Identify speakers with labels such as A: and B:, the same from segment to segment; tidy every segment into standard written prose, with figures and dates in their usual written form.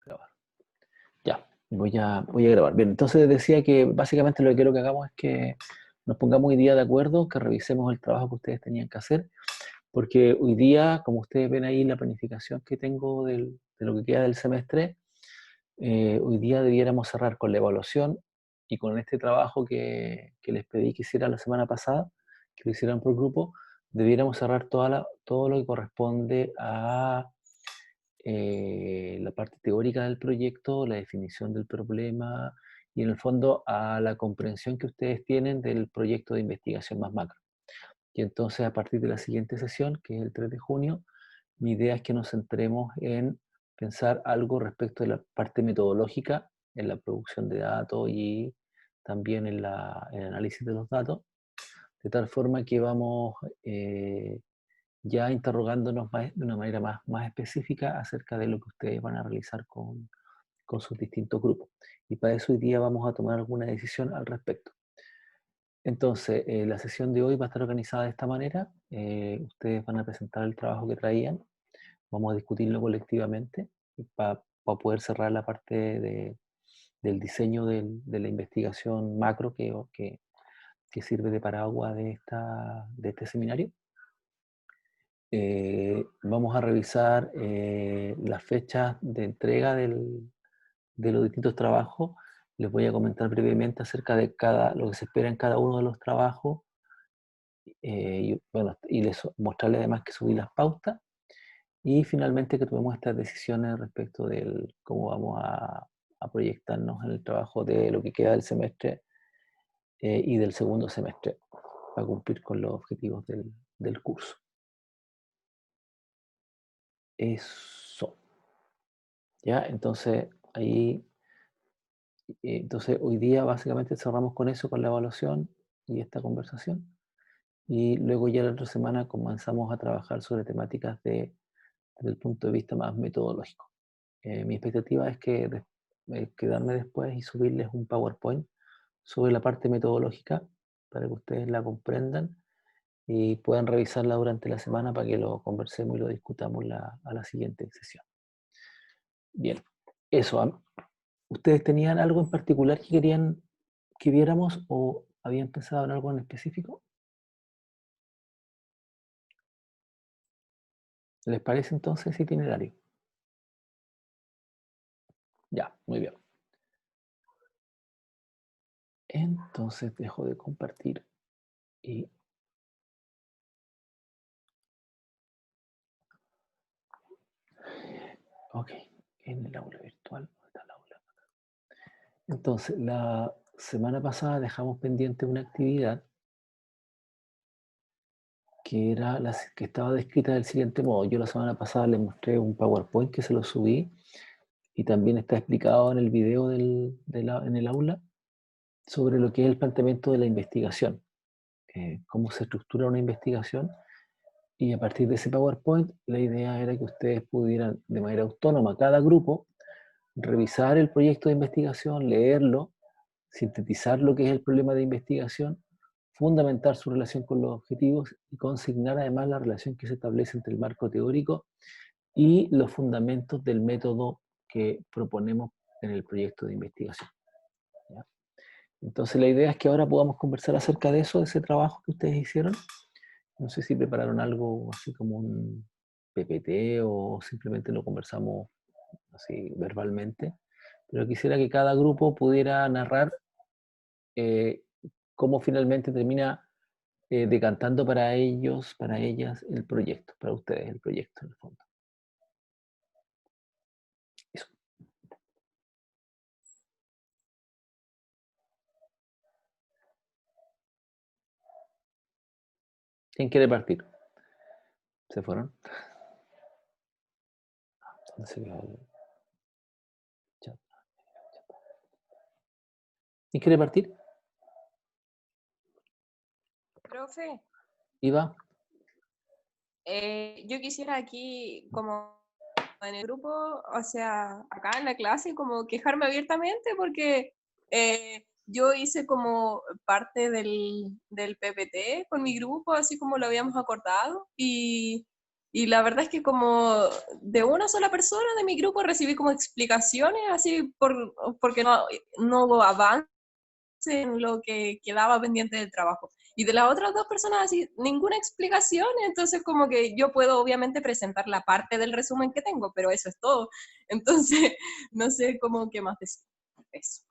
A: Grabar. Ya, voy a grabar. Bien, entonces decía que básicamente lo que quiero que hagamos es que nos pongamos hoy día de acuerdo, que revisemos el trabajo que ustedes tenían que hacer, porque hoy día, como ustedes ven ahí la planificación que tengo de lo que queda del semestre, hoy día debiéramos cerrar con la evaluación y con este trabajo que les pedí que hicieran la semana pasada, que lo hicieran por grupo, debiéramos cerrar todo lo que corresponde a la parte teórica del proyecto, la definición del problema y en el fondo a la comprensión que ustedes tienen del proyecto de investigación más macro. Y entonces a partir de la siguiente sesión, que es el 3 de junio, mi idea es que nos centremos en pensar algo respecto de la parte metodológica en la producción de datos y también en el análisis de los datos, de tal forma que vamos ya interrogándonos de una manera más específica acerca de lo que ustedes van a realizar con sus distintos grupos. Y para eso hoy día vamos a tomar alguna decisión al respecto. Entonces, la sesión de hoy va a estar organizada de esta manera. Ustedes van a presentar el trabajo que traían, vamos a discutirlo colectivamente para poder cerrar la parte del diseño de la investigación macro que sirve de paraguas de este seminario. Vamos a revisar las fechas de entrega de los distintos trabajos. Les voy a comentar brevemente acerca de lo que se espera en cada uno de los trabajos y les mostrarles además que subí las pautas y finalmente que tomemos estas decisiones respecto de cómo vamos a proyectarnos en el trabajo de lo que queda del semestre y del segundo semestre para cumplir con los objetivos del curso. Eso. ¿Ya? Entonces, entonces hoy día básicamente cerramos con eso, con la evaluación y esta conversación. Y luego ya la otra semana comenzamos a trabajar sobre temáticas desde el punto de vista más metodológico. Mi expectativa es quedarme después y subirles un PowerPoint sobre la parte metodológica para que ustedes la comprendan y puedan revisarla durante la semana para que lo conversemos y lo discutamos a la siguiente sesión. Bien, eso. ¿Ustedes tenían algo en particular que querían que viéramos o habían pensado en algo en específico? ¿Les parece entonces ese itinerario? Ya, muy bien. Entonces dejo de compartir y... Ok, en el aula virtual. ¿Dónde está el aula? Entonces, la semana pasada dejamos pendiente una actividad que estaba descrita del siguiente modo. Yo la semana pasada les mostré un PowerPoint que se lo subí y también está explicado en el video en el aula sobre lo que es el planteamiento de la investigación, cómo se estructura una investigación y a partir de ese PowerPoint la idea era que ustedes pudieran de manera autónoma, cada grupo, revisar el proyecto de investigación, leerlo, sintetizar lo que es el problema de investigación, fundamentar su relación con los objetivos y consignar además la relación que se establece entre el marco teórico y los fundamentos del método que proponemos en el proyecto de investigación. ¿Ya? Entonces la idea es que ahora podamos conversar acerca de eso, de ese trabajo que ustedes hicieron. No sé si prepararon algo así como un PPT o simplemente lo conversamos así verbalmente, pero quisiera que cada grupo pudiera narrar eh, cómo finalmente termina decantando para ellos, para ellas, el proyecto, para ustedes el proyecto en el fondo. Eso. ¿Quién quiere partir? ¿Se fueron? ¿Dónde se quedó el chat? ¿Quién quiere partir?
B: Profe,
A: Iva.
B: yo quisiera aquí, como en el grupo, o sea, acá en la clase, como quejarme abiertamente porque yo hice como parte del PPT con mi grupo, así como lo habíamos acordado, y Y la verdad es que como de una sola persona de mi grupo recibí como explicaciones así porque no hubo avance en lo que quedaba pendiente del trabajo. Y de las otras dos personas así, ninguna explicación, entonces como que yo puedo obviamente presentar la parte del resumen que tengo, pero eso es todo. Entonces, no sé cómo qué más decir. Eso.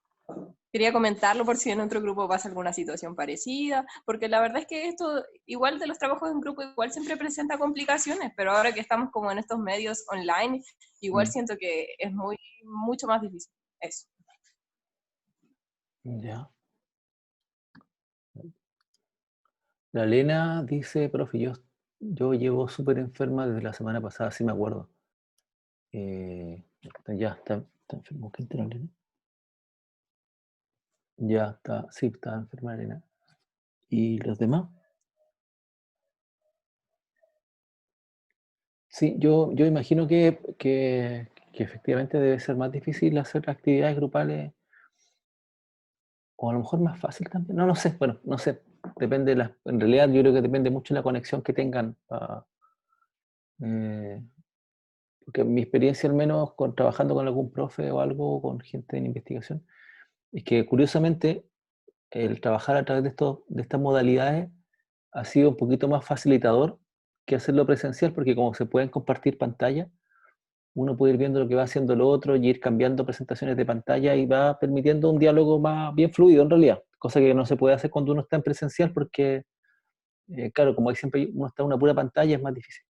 B: Quería comentarlo por si en otro grupo pasa alguna situación parecida, porque la verdad es que esto, igual de los trabajos en grupo, igual siempre presenta complicaciones, pero ahora que estamos como en estos medios online, igual siento que es mucho más difícil. Eso.
A: Ya. La Elena dice, profe, yo llevo súper enferma desde la semana pasada, sí me acuerdo. Ya, está enfermo. ¿Quién está la Elena? Ya, sí, está enferma la Elena. ¿Y los demás? Sí, yo imagino que efectivamente debe ser más difícil hacer actividades grupales, o a lo mejor más fácil también. No, no sé, bueno, no sé. Depende en realidad yo creo que depende mucho de la conexión que tengan. Eh, Porque mi experiencia al menos trabajando con algún profe o algo, con gente en investigación, es que curiosamente el trabajar a través de estas modalidades ha sido un poquito más facilitador que hacerlo presencial, porque como se pueden compartir pantalla, uno puede ir viendo lo que va haciendo el otro y ir cambiando presentaciones de pantalla y va permitiendo un diálogo más bien fluido en realidad, cosa que no se puede hacer cuando uno está en presencial porque, claro, como hay siempre uno está en una pura pantalla, es más difícil.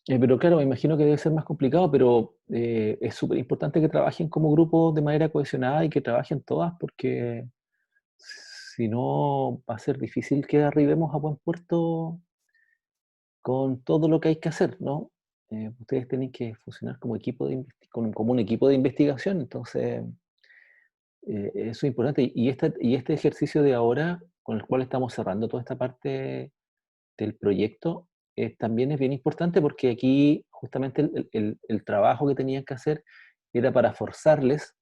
A: Pero claro, me imagino que debe ser más complicado, pero es súper importante que trabajen como grupo de manera cohesionada y que trabajen todas, porque si no va a ser difícil que arribemos a buen puerto con todo lo que hay que hacer, ¿no? Ustedes tienen que funcionar como como un equipo de investigación, entonces eso es importante. Y este ejercicio de ahora, con el cual estamos cerrando toda esta parte del proyecto, también es bien importante porque aquí justamente el trabajo que tenían que hacer era para forzarles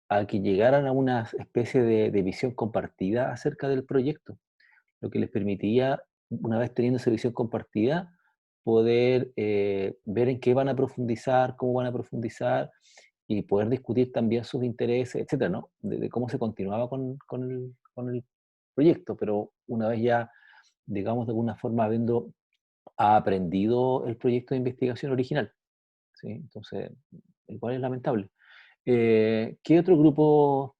A: a que llegaran a una especie de visión compartida acerca del proyecto, lo que les permitía, una vez teniendo esa visión compartida, poder ver en qué van a profundizar, cómo van a profundizar y poder discutir también sus intereses, etcétera, ¿no? De cómo se continuaba con el proyecto, pero una vez ya, digamos, de alguna forma habiendo aprendido el proyecto de investigación original, ¿sí? Entonces, igual es lamentable. ¿Qué otro grupo,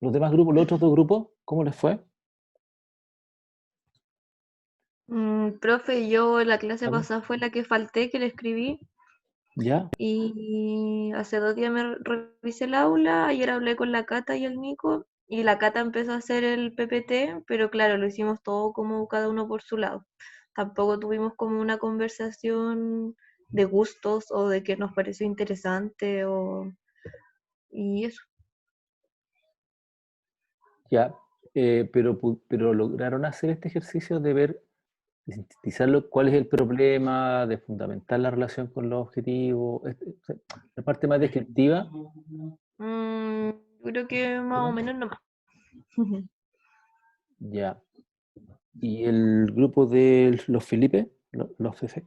A: los demás grupos, los otros dos grupos, cómo les fue?
C: Profe, yo la clase
A: ¿Vale?
C: pasada fue la que falté, que le escribí,
A: ¿Ya?
C: y hace 2 días me revisé el aula, ayer hablé con la Cata y el Nico, y la Cata empezó a hacer el PPT, pero claro, lo hicimos todo como cada uno por su lado. Tampoco tuvimos como una conversación de gustos o de qué nos pareció interesante y eso.
A: Ya, pero lograron hacer este ejercicio de ver, de sintetizar cuál es el problema, de fundamentar la relación con los objetivos, o sea, la parte más descriptiva.
C: Yo creo que más o
A: ¿Cómo?
C: menos nomás.
A: Ya. ¿Y el grupo de los Felipe, los FF?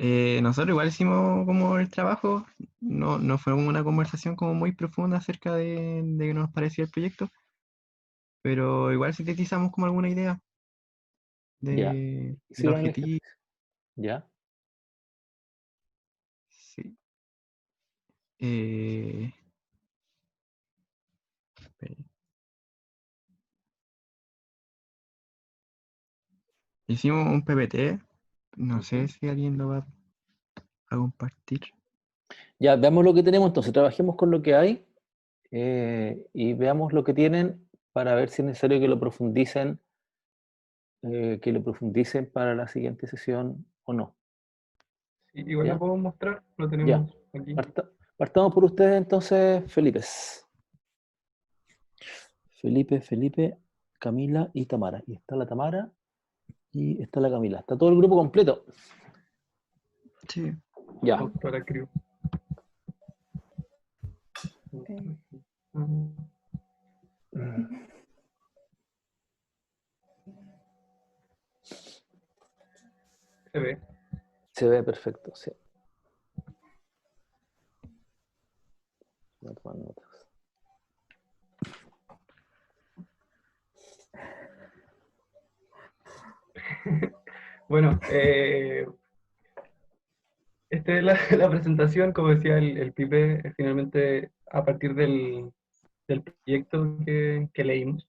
D: Eh, Nosotros igual hicimos como el trabajo, no fue una conversación como muy profunda acerca de qué nos parecía el proyecto, pero igual sintetizamos como alguna idea
A: Ya.
D: del
A: Hicieron el
D: objetivo.
A: ejercicio. Ya.
D: Sí. Eh, espere. Hicimos un PPT, no sé si alguien lo va a compartir.
A: Ya, veamos lo que tenemos entonces, trabajemos con lo que hay y veamos lo que tienen para ver si es necesario que lo profundicen para la siguiente sesión o no.
E: Igual lo
A: ¿Ya?
E: puedo mostrar, lo
A: Ya.
E: tenemos aquí.
A: Partamos por ustedes entonces, Felipe, Camila y Tamara. Y está la Tamara y está la Camila. Está todo el grupo completo.
D: Sí.
A: Ya.
E: Doctora Crew.
A: Mm.
E: Se ve.
A: Se ve perfecto, sí. Voy a tomar notas.
E: Bueno, esta es la presentación, como decía el Pipe, finalmente a partir del proyecto que leímos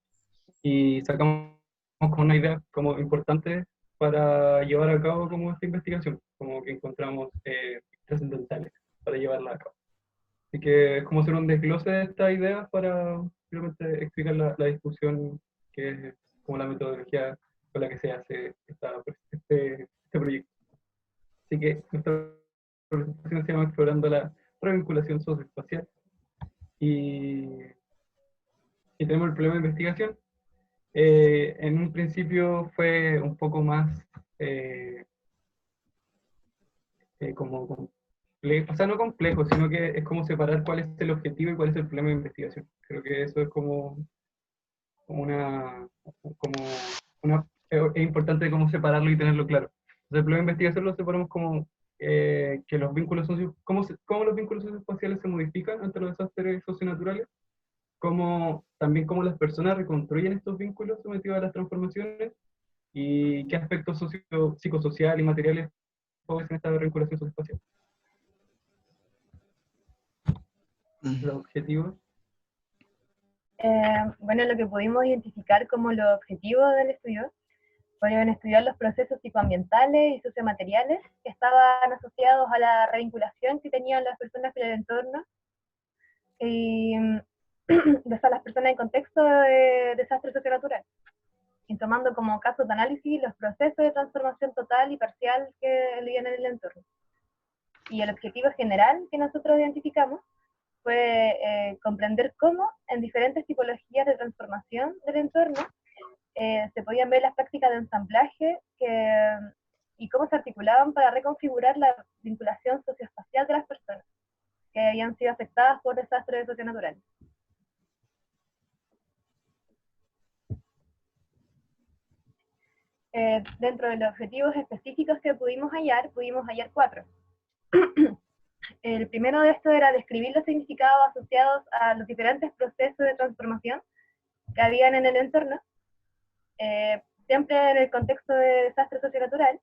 E: y sacamos como una idea como importante para llevar a cabo como esta investigación, como que encontramos trascendentales para llevarla a cabo. Así que es como hacer un desglose de esta idea para simplemente explicar la discusión que es como la metodología con la que se hace este proyecto. Así que nuestra presentación se llama Explorando la revinculación socioespacial y tenemos el problema de investigación. En un principio fue un poco más como complejo, o sea, no complejo, sino que es como separar cuál es el objetivo y cuál es el problema de investigación. Creo que eso es una, es importante como separarlo y tenerlo claro. Entonces, el problema de investigación lo separamos como que los vínculos cómo los vínculos socioespaciales se modifican ante los desastres socionaturales, también cómo las personas reconstruyen estos vínculos sometidos a las transformaciones y qué aspectos psicosociales y materiales favorecen esta vinculación socioespacial. Los objetivos.
F: Bueno, lo que pudimos identificar como los objetivos del estudio fueron estudiar los procesos psicoambientales y sociomateriales que estaban asociados a la revinculación que tenían las personas con el entorno y las personas en contexto de desastre socionatural, y tomando como casos de análisis los procesos de transformación total y parcial que vivían en el entorno. Y el objetivo general que nosotros identificamos fue comprender cómo en diferentes tipologías de transformación del entorno se podían ver las prácticas de ensamblaje y cómo se articulaban para reconfigurar la vinculación socioespacial de las personas que habían sido afectadas por desastres socionaturales. Dentro de los objetivos específicos que pudimos hallar 4. El primero de estos era describir los significados asociados a los diferentes procesos de transformación que habían en el entorno, siempre en el contexto de desastre socionatural.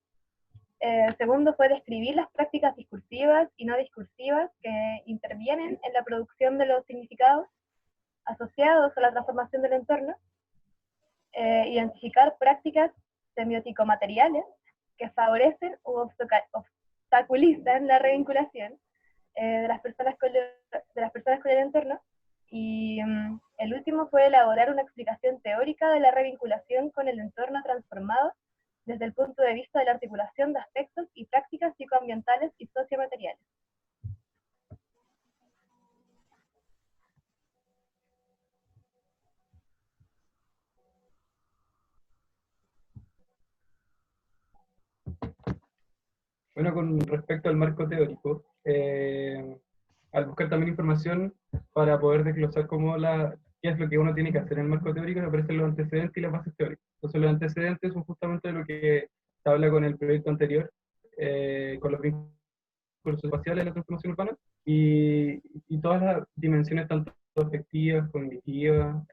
F: Segundo fue describir las prácticas discursivas y no discursivas que intervienen en la producción de los significados asociados a la transformación del entorno. Identificar prácticas semiótico-materiales que favorecen u obstaculizan la revinculación de las personas con el entorno. Y el último fue elaborar una explicación teórica de la revinculación con el entorno transformado desde el punto de vista de la articulación de aspectos y prácticas psicoambientales y sociomateriales.
E: Bueno, con respecto al marco teórico, al buscar también información para poder desglosar qué es lo que uno tiene que hacer en el marco teórico, me aparecen los antecedentes y las bases teóricas. Entonces los antecedentes son justamente lo que se habla con el proyecto anterior, con los vínculos espaciales de la transformación urbana, y todas las dimensiones tanto afectivas, cognitivas,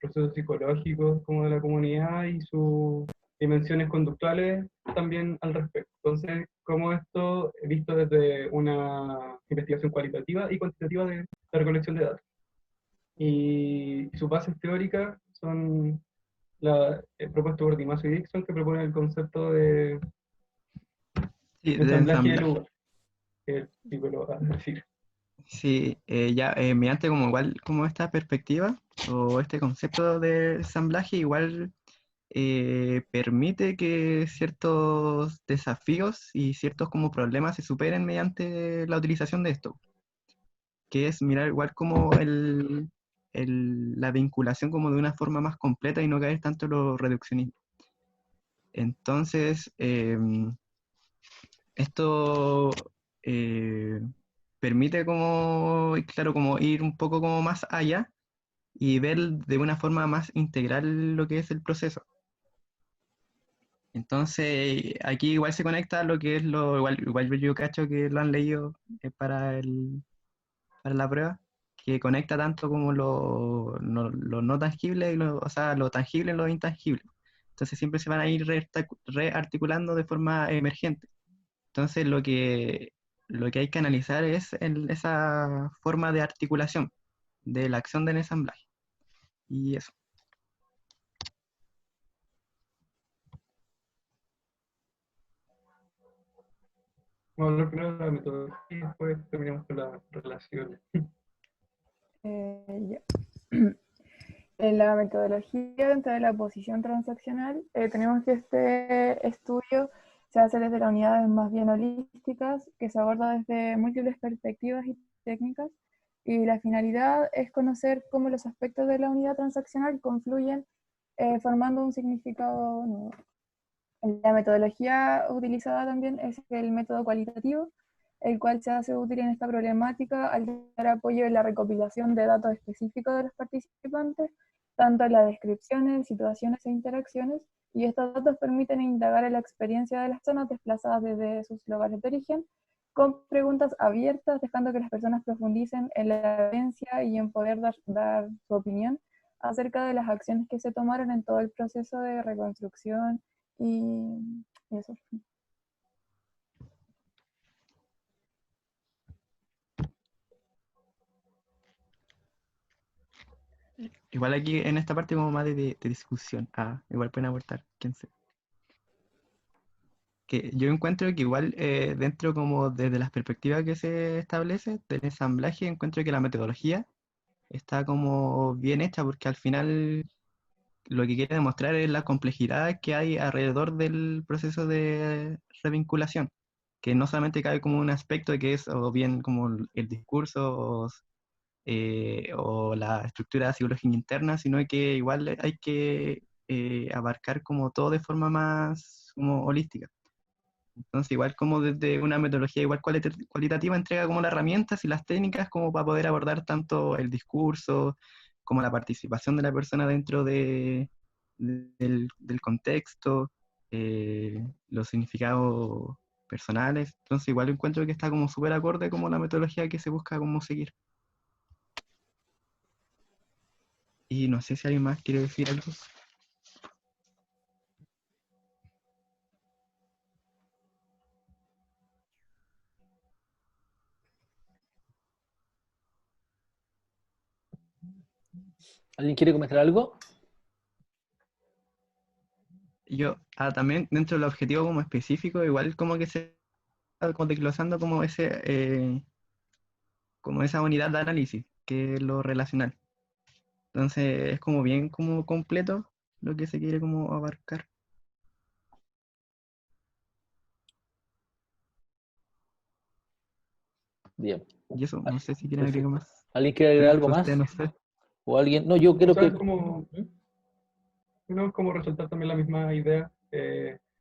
E: procesos psicológicos como de la comunidad y sus dimensiones conductuales también al respecto. Entonces, como esto visto desde una investigación cualitativa y cuantitativa de la recolección de datos. Y sus bases teóricas son propuesto por Dimaso y Dixon, que proponen el concepto de
D: Sí, de
E: ensamblaje de
D: ensamblaje.
E: lugar, que el tipo lo va a decir.
D: Sí, mediante como igual como esta perspectiva o este concepto de ensamblaje igual permite que ciertos desafíos y ciertos como problemas se superen mediante la utilización de esto, que es mirar igual como la vinculación como de una forma más completa y no caer tanto en lo reduccionismo. Entonces, esto permite como, claro, como ir un poco como más allá y ver de una forma más integral lo que es el proceso. Entonces, aquí igual se conecta lo que es igual yo cacho que lo han leído para la prueba, que conecta tanto como lo no tangible, o sea, lo tangible y lo intangible. Entonces siempre se van a ir rearticulando de forma emergente. Entonces lo que hay que analizar es esa forma de articulación de la acción del ensamblaje. Y eso.
E: Vamos a hablar primero de la metodología y después terminamos con las relaciones.
G: Ya. En la metodología dentro de la posición transaccional, tenemos que este estudio se hace desde las unidades más bien holísticas, que se aborda desde múltiples perspectivas y técnicas, y la finalidad es conocer cómo los aspectos de la unidad transaccional confluyen formando un significado nuevo. La metodología utilizada también es el método cualitativo, el cual se hace útil en esta problemática al dar apoyo en la recopilación de datos específicos de los participantes, tanto en las descripciones, situaciones e interacciones, y estos datos permiten indagar en la experiencia de las zonas desplazadas desde sus lugares de origen, con preguntas abiertas, dejando que las personas profundicen en la evidencia y en poder dar su opinión acerca de las acciones que se tomaron en todo el proceso de reconstrucción y eso.
D: Igual aquí en esta parte como más de discusión. Igual pueden aportar, quién sé. Que yo encuentro que igual dentro como desde las perspectivas que se establece del ensamblaje, encuentro que la metodología está como bien hecha porque al final lo que quiere demostrar es la complejidad que hay alrededor del proceso de revinculación, que no solamente cabe como un aspecto que es o bien como el discurso o la estructura psicológica interna, sino que igual hay que abarcar como todo de forma más como holística. Entonces, igual como desde una metodología igual cualitativa entrega como las herramientas y las técnicas como para poder abordar tanto el discurso como la participación de la persona dentro del contexto, los significados personales. Entonces, igual encuentro que está como súper acorde como la metodología que se busca como seguir. Y no sé si alguien más quiere decir algo.
A: ¿Alguien quiere comentar algo?
D: Yo, también dentro del objetivo como específico, igual como que se está como desglosando como esa unidad de análisis, que es lo relacional. Entonces es como bien como completo lo que se quiere como abarcar.
A: Bien,
D: Y eso, no sé si quieren agregar
A: perfecto.
D: más.
A: ¿Alguien quiere agregar algo
D: Usted
A: más?
D: no sé.
A: ¿O alguien? No, yo
E: O
A: creo
E: sea,
A: que...
E: es como, no, es como resaltar también la misma idea,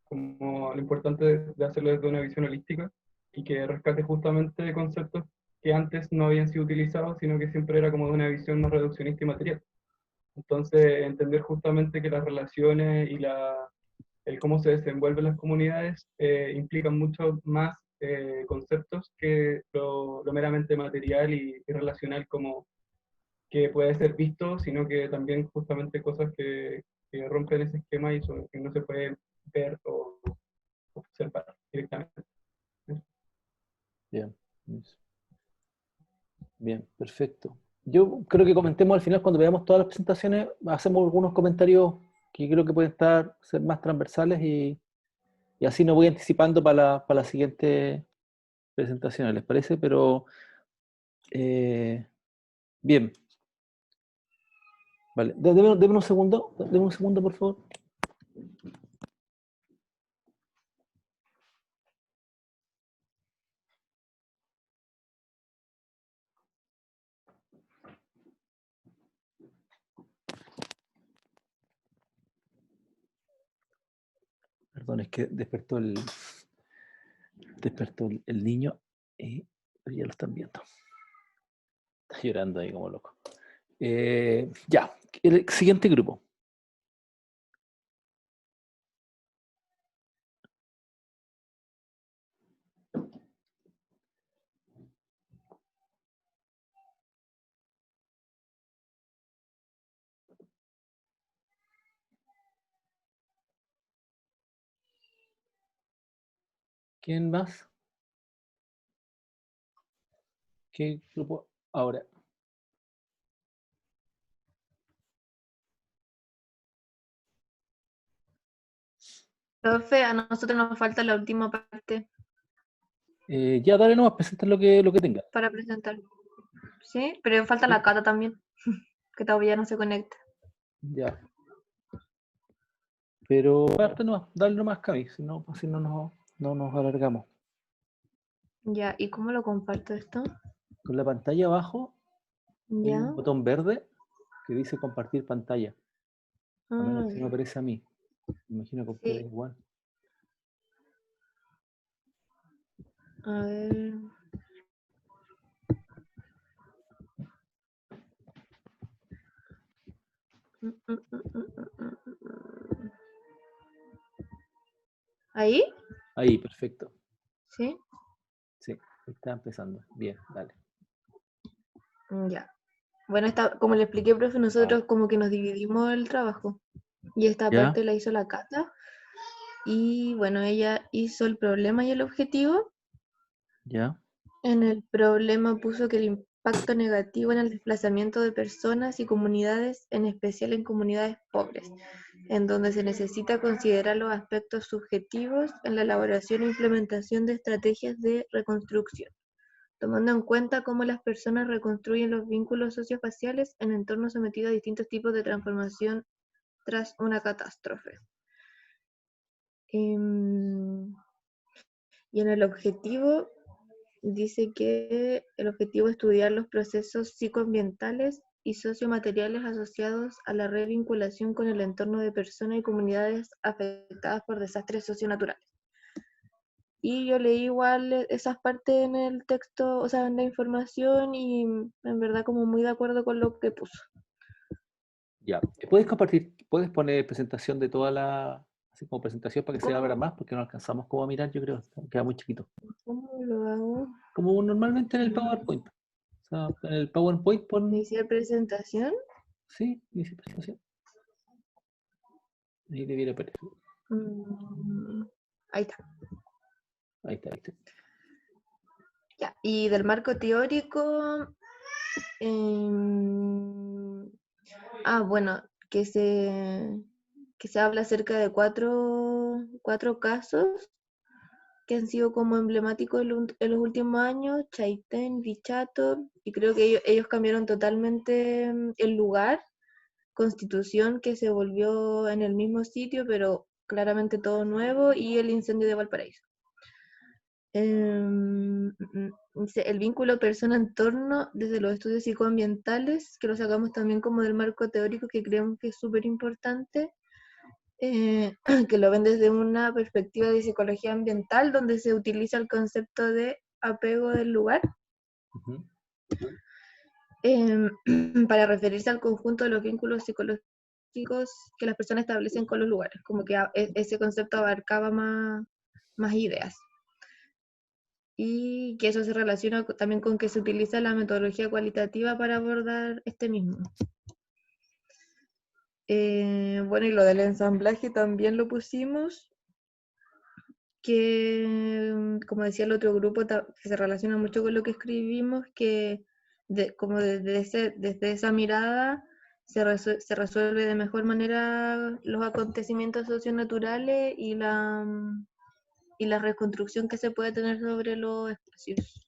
E: como lo importante de hacerlo desde una visión holística y que rescate justamente conceptos que antes no habían sido utilizados, sino que siempre era como de una visión más reduccionista y material. Entonces, entender justamente que las relaciones y el cómo se desenvuelven las comunidades implican mucho más conceptos que lo meramente material y relacional como que puede ser visto, sino que también justamente cosas que rompen ese esquema y que no se puede ver o observar directamente.
A: Bien, bien, perfecto. Yo creo que comentemos al final, cuando veamos todas las presentaciones, hacemos algunos comentarios que creo que pueden ser más transversales y así no voy anticipando para la siguiente presentación, ¿les parece? Pero, bien, vale. Deme un segundo, por favor. Perdón, es que despertó el niño. Pero ya lo están viendo. Está llorando ahí como loco. Ya, el siguiente grupo. ¿Quién más? ¿Qué grupo? Ahora.
C: Profe, a nosotros nos falta la última parte
A: Ya, dale nomás, presenta lo que tenga.
C: para presentar. ¿Sí? Pero falta la Cata también, que todavía no se conecta.
A: Ya. Pero parte nomás, dale nomás, Cami, si no, así no nos alargamos.
C: Ya, ¿y cómo lo comparto esto?
A: Con la pantalla abajo hay
C: Ya.
A: un botón verde que dice compartir pantalla. Al menos así me
C: Ya.
A: parece a mí. Me imagino que a ustedes
C: Sí.
A: igual.
C: A ver. ¿Ahí?
A: Ahí, perfecto.
C: Sí.
A: Sí, está empezando. Bien, dale.
C: Ya. Bueno, como le expliqué, profe, nosotros como que nos dividimos el trabajo. Y esta
A: ¿Ya?
C: parte la hizo la Cata. Y bueno, ella hizo el problema y el objetivo.
A: ¿Ya?
C: En el problema puso que el impacto negativo en el desplazamiento de personas y comunidades, en especial en comunidades pobres, en donde se necesita considerar los aspectos subjetivos en la elaboración e implementación de estrategias de reconstrucción, tomando en cuenta cómo las personas reconstruyen los vínculos sociofaciales en entornos sometidos a distintos tipos de transformación tras una catástrofe. Y en el objetivo dice que el objetivo es estudiar los procesos psicoambientales y sociomateriales asociados a la revinculación con el entorno de personas y comunidades afectadas por desastres socionaturales. Y yo leí igual esas partes en el texto, o sea, en la información, y en verdad como muy de acuerdo con lo que puso.
A: Ya. ¿Puedes compartir, puedes poner presentación de toda la, así como presentación para que se abra más? Porque no alcanzamos como a mirar, yo creo, queda muy chiquito.
C: ¿Cómo lo hago?
A: Como normalmente en el PowerPoint. O sea, en el PowerPoint pon,
C: ¿Iniciar presentación?
A: sí, dice presentación. Ahí debiera aparecer.
C: Ahí está.
A: Ahí está, ahí está.
C: Ya. Y del marco teórico, bueno, que se habla acerca de cuatro casos que han sido como emblemáticos en los últimos años: Chaitén, Bichato, y creo que ellos cambiaron totalmente el lugar, Constitución, que se volvió en el mismo sitio, pero claramente todo nuevo, y el incendio de Valparaíso. El vínculo persona-entorno desde los estudios psicoambientales, que lo sacamos también como del marco teórico, que creemos que es súper importante, que lo ven desde una perspectiva de psicología ambiental, donde se utiliza el concepto de apego del lugar, para referirse al conjunto de los vínculos psicológicos que las personas establecen con los lugares, como que ese concepto abarcaba más ideas. Y que eso se relaciona también con que se utiliza la metodología cualitativa para abordar este mismo. Bueno, y lo del ensamblaje también lo pusimos, que como decía el otro grupo, que se relaciona mucho con lo que escribimos, que como desde esa mirada se resuelve de mejor manera los acontecimientos socionaturales y la reconstrucción que se puede tener sobre los espacios.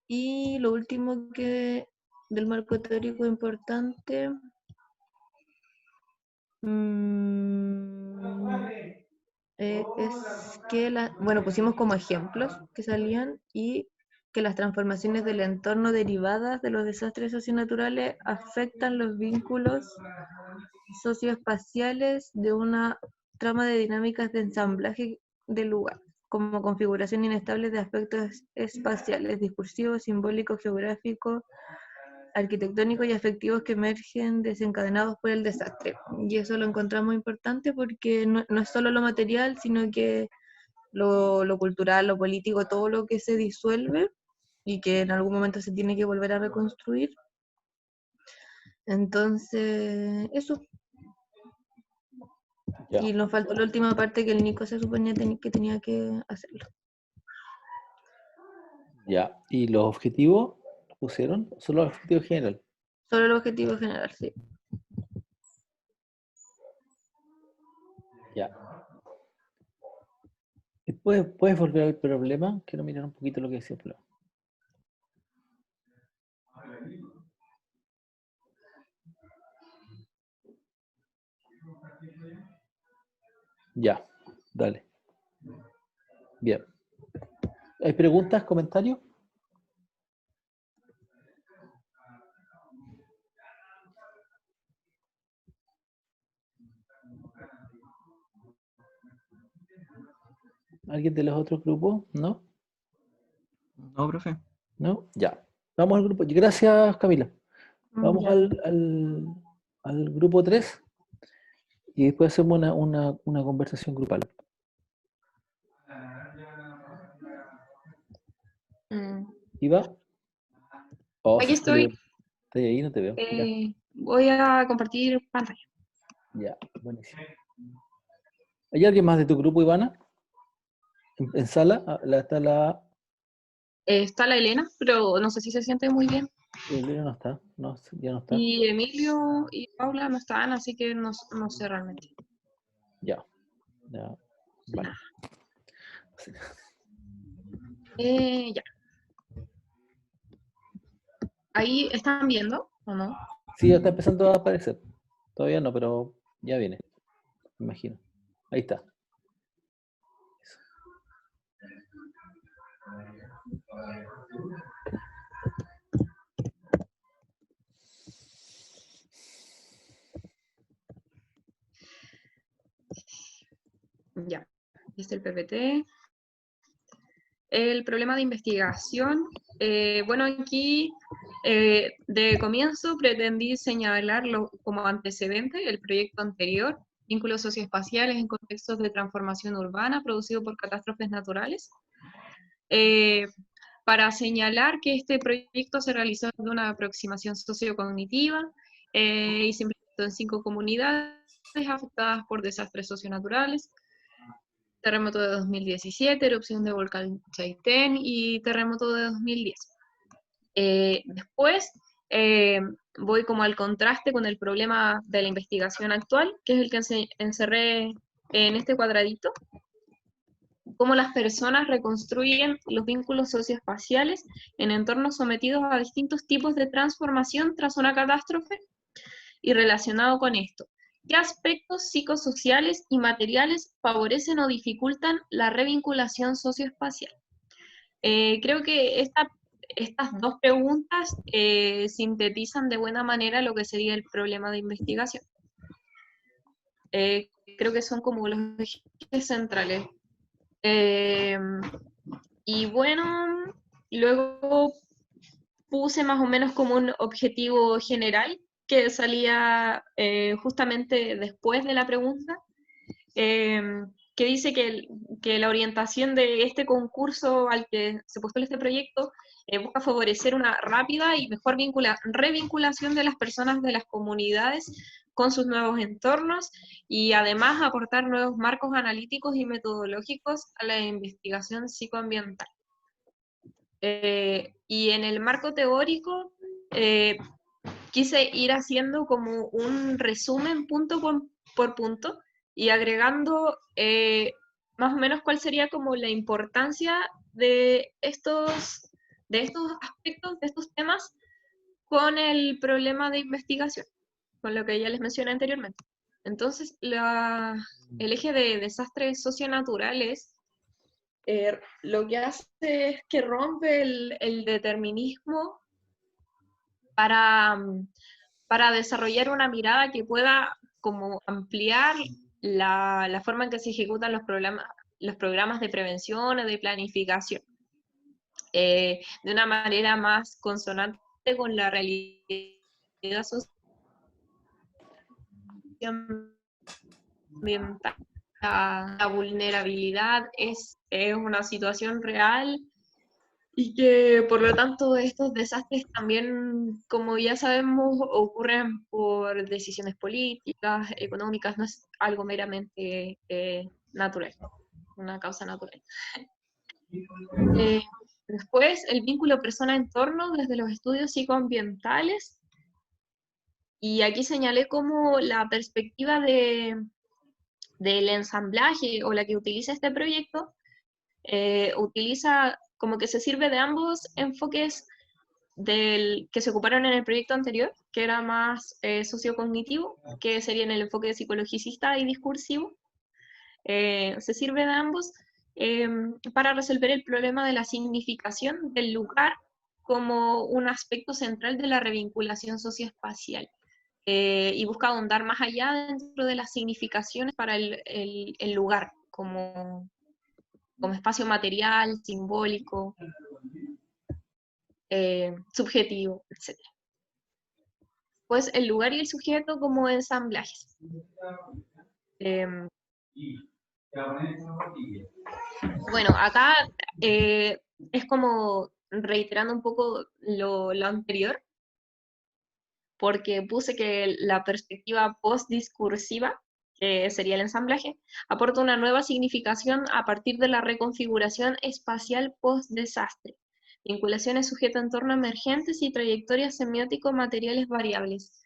C: Y lo último que del marco teórico importante, es que bueno, pusimos como ejemplos que salían, y que las transformaciones del entorno derivadas de los desastres socionaturales afectan los vínculos socioespaciales de una trama de dinámicas de ensamblaje del lugar, como configuración inestable de aspectos espaciales, discursivos, simbólicos, geográficos, arquitectónicos y afectivos que emergen desencadenados por el desastre. Y eso lo encontramos importante porque no es solo lo material, sino que lo cultural, lo político, todo lo que se disuelve y que en algún momento se tiene que volver a reconstruir. Entonces, eso.
A: Ya.
C: Y nos faltó la última parte que el Nico se suponía que tenía que hacerlo.
A: Ya. ¿Y los objetivos los pusieron? Solo los objetivos general.
C: Solo el objetivo general, sí.
A: Ya. ¿Puedes volver al problema? Quiero mirar un poquito lo que decía el problema. Ya, dale. Bien. ¿Hay preguntas, comentarios? ¿Alguien de los otros grupos? ¿No?
D: No, profe.
A: ¿No? Ya. Vamos al grupo. Gracias, Camila. Vamos
C: Ya.
A: al grupo 3 y después hacemos una conversación grupal. ¿Iba? Oh,
H: Aquí estoy.
A: ¿Estás ahí? No te veo. Ya,
H: Voy a compartir pantalla.
A: ya, buenísimo. ¿Hay alguien más de tu grupo, Ivana? ¿En sala? Está la...
H: Está la Elena, pero no sé si se siente muy bien.
A: Elena no está. No, ya no está.
H: Y Emilio y Paula no están, así que no sé realmente.
A: Ya. Ya. Vale.
H: Ya. ¿Ahí están viendo o no?
A: Sí, ya está empezando a aparecer. Todavía no, pero ya viene. Me imagino. Ahí está.
H: Ya. Este es el PPT. El problema de investigación. Bueno, aquí de comienzo pretendí señalarlo como antecedente, el proyecto anterior, vínculos socioespaciales en contextos de transformación urbana producido por catástrofes naturales, para señalar que este proyecto se realizó de una aproximación sociocognitiva y se implementó en 5 comunidades afectadas por desastres socionaturales: terremoto de 2017, erupción de volcán Chaitén y terremoto de 2010. Después voy como al contraste con el problema de la investigación actual, que es el que encerré en este cuadradito, cómo las personas reconstruyen los vínculos socioespaciales en entornos sometidos a distintos tipos de transformación tras una catástrofe, y relacionado con esto, ¿qué aspectos psicosociales y materiales favorecen o dificultan la revinculación socioespacial? Creo que estas dos preguntas sintetizan de buena manera lo que sería el problema de investigación. Creo que son como los ejes centrales. Y bueno, luego puse más o menos como un objetivo general que salía justamente después de la pregunta, que dice que la orientación de este concurso al que se postula este proyecto busca favorecer una rápida y mejor revinculación de las personas de las comunidades con sus nuevos entornos, y además aportar nuevos marcos analíticos y metodológicos a la investigación psicoambiental. Y en el marco teórico quise ir haciendo como un resumen punto por punto y agregando más o menos cuál sería como la importancia de estos aspectos, de estos temas, con el problema de investigación, con lo que ya les mencioné anteriormente. Entonces, el eje de desastres socionaturales lo que hace es que rompe el determinismo para desarrollar una mirada que pueda como ampliar la forma en que se ejecutan los programas de prevención o de planificación, de una manera más consonante con la realidad socioambiental. La vulnerabilidad es una situación real y que por lo tanto estos desastres también, como ya sabemos, ocurren por decisiones políticas, económicas, no es algo meramente natural, una causa natural. Después, el vínculo persona-entorno desde los estudios psicoambientales. Y aquí señalé como la perspectiva del ensamblaje, o la que utiliza este proyecto, utiliza como que se sirve de ambos enfoques que se ocuparon en el proyecto anterior, que era más sociocognitivo, que sería en el enfoque psicologicista y discursivo. Se sirve de ambos para resolver el problema de la significación del lugar como un aspecto central de la revinculación socioespacial, y busca ahondar más allá dentro de las significaciones para el lugar como espacio material, simbólico, subjetivo, etc. Pues el lugar y el sujeto como ensamblajes. Bueno, acá es como reiterando un poco lo anterior, porque puse que la perspectiva postdiscursiva, que sería el ensamblaje, aporta una nueva significación a partir de la reconfiguración espacial post-desastre, vinculaciones sujeto-entorno emergentes y trayectorias semiótico-materiales variables.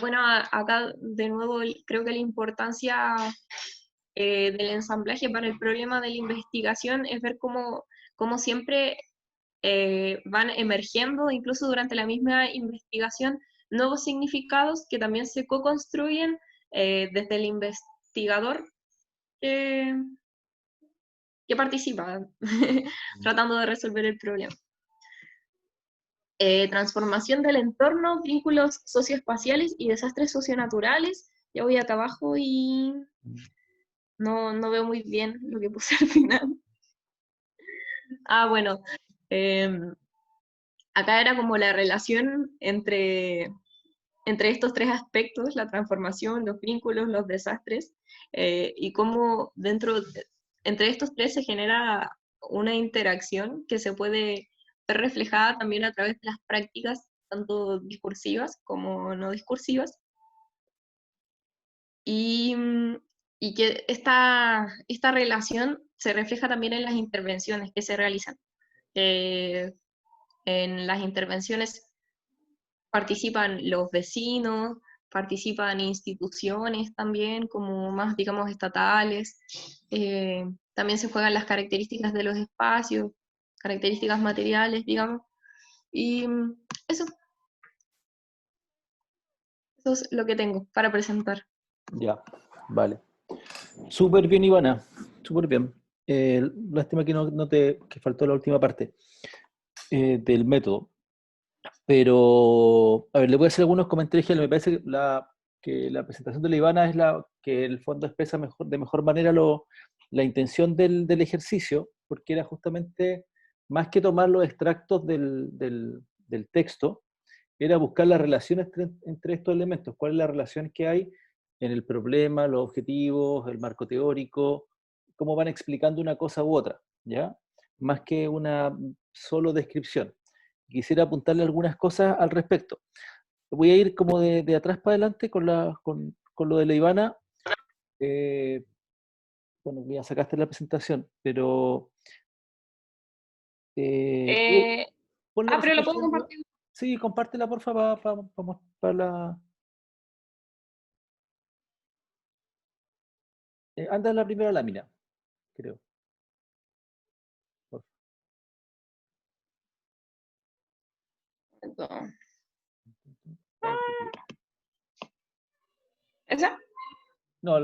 H: Bueno, acá de nuevo creo que la importancia del ensamblaje para el problema de la investigación es ver cómo siempre van emergiendo, incluso durante la misma investigación, nuevos significados que también se co-construyen desde el investigador que participa tratando de resolver el problema. Transformación del entorno, vínculos socioespaciales y desastres socionaturales. Ya voy acá abajo y no veo muy bien lo que puse al final. Bueno, acá era como la relación entre estos tres aspectos, la transformación, los vínculos, los desastres, y cómo entre estos tres se genera una interacción que se puede ver reflejada también a través de las prácticas, tanto discursivas como no discursivas, y que esta relación se refleja también en las intervenciones que se realizan. En las intervenciones participan los vecinos, participan instituciones también, como más, digamos, estatales. También se juegan las características de los espacios, características materiales, digamos. Y eso es lo que tengo para presentar.
A: Ya, vale. Súper bien, Ivana, súper bien. Lástima que que faltó la última parte del método. Pero, a ver, le voy a hacer algunos comentarios. Me parece que la presentación de la Ivana es la que en el fondo expresa de mejor manera la intención del ejercicio, porque era justamente, más que tomar los extractos del texto, era buscar las relaciones entre estos elementos, cuáles las relaciones que hay en el problema, los objetivos, el marco teórico, cómo van explicando una cosa u otra, ¿ya? Más que una solo descripción. Quisiera apuntarle algunas cosas al respecto. Voy a ir como de atrás para adelante con lo de la Ivana. Bueno, ya sacaste la presentación, pero... pon la
H: Pero lo puedo
A: presentación.
H: compartir.
A: Sí, compártela, por favor, para la... anda en la primera lámina, creo.
H: ¿Esa?
A: No,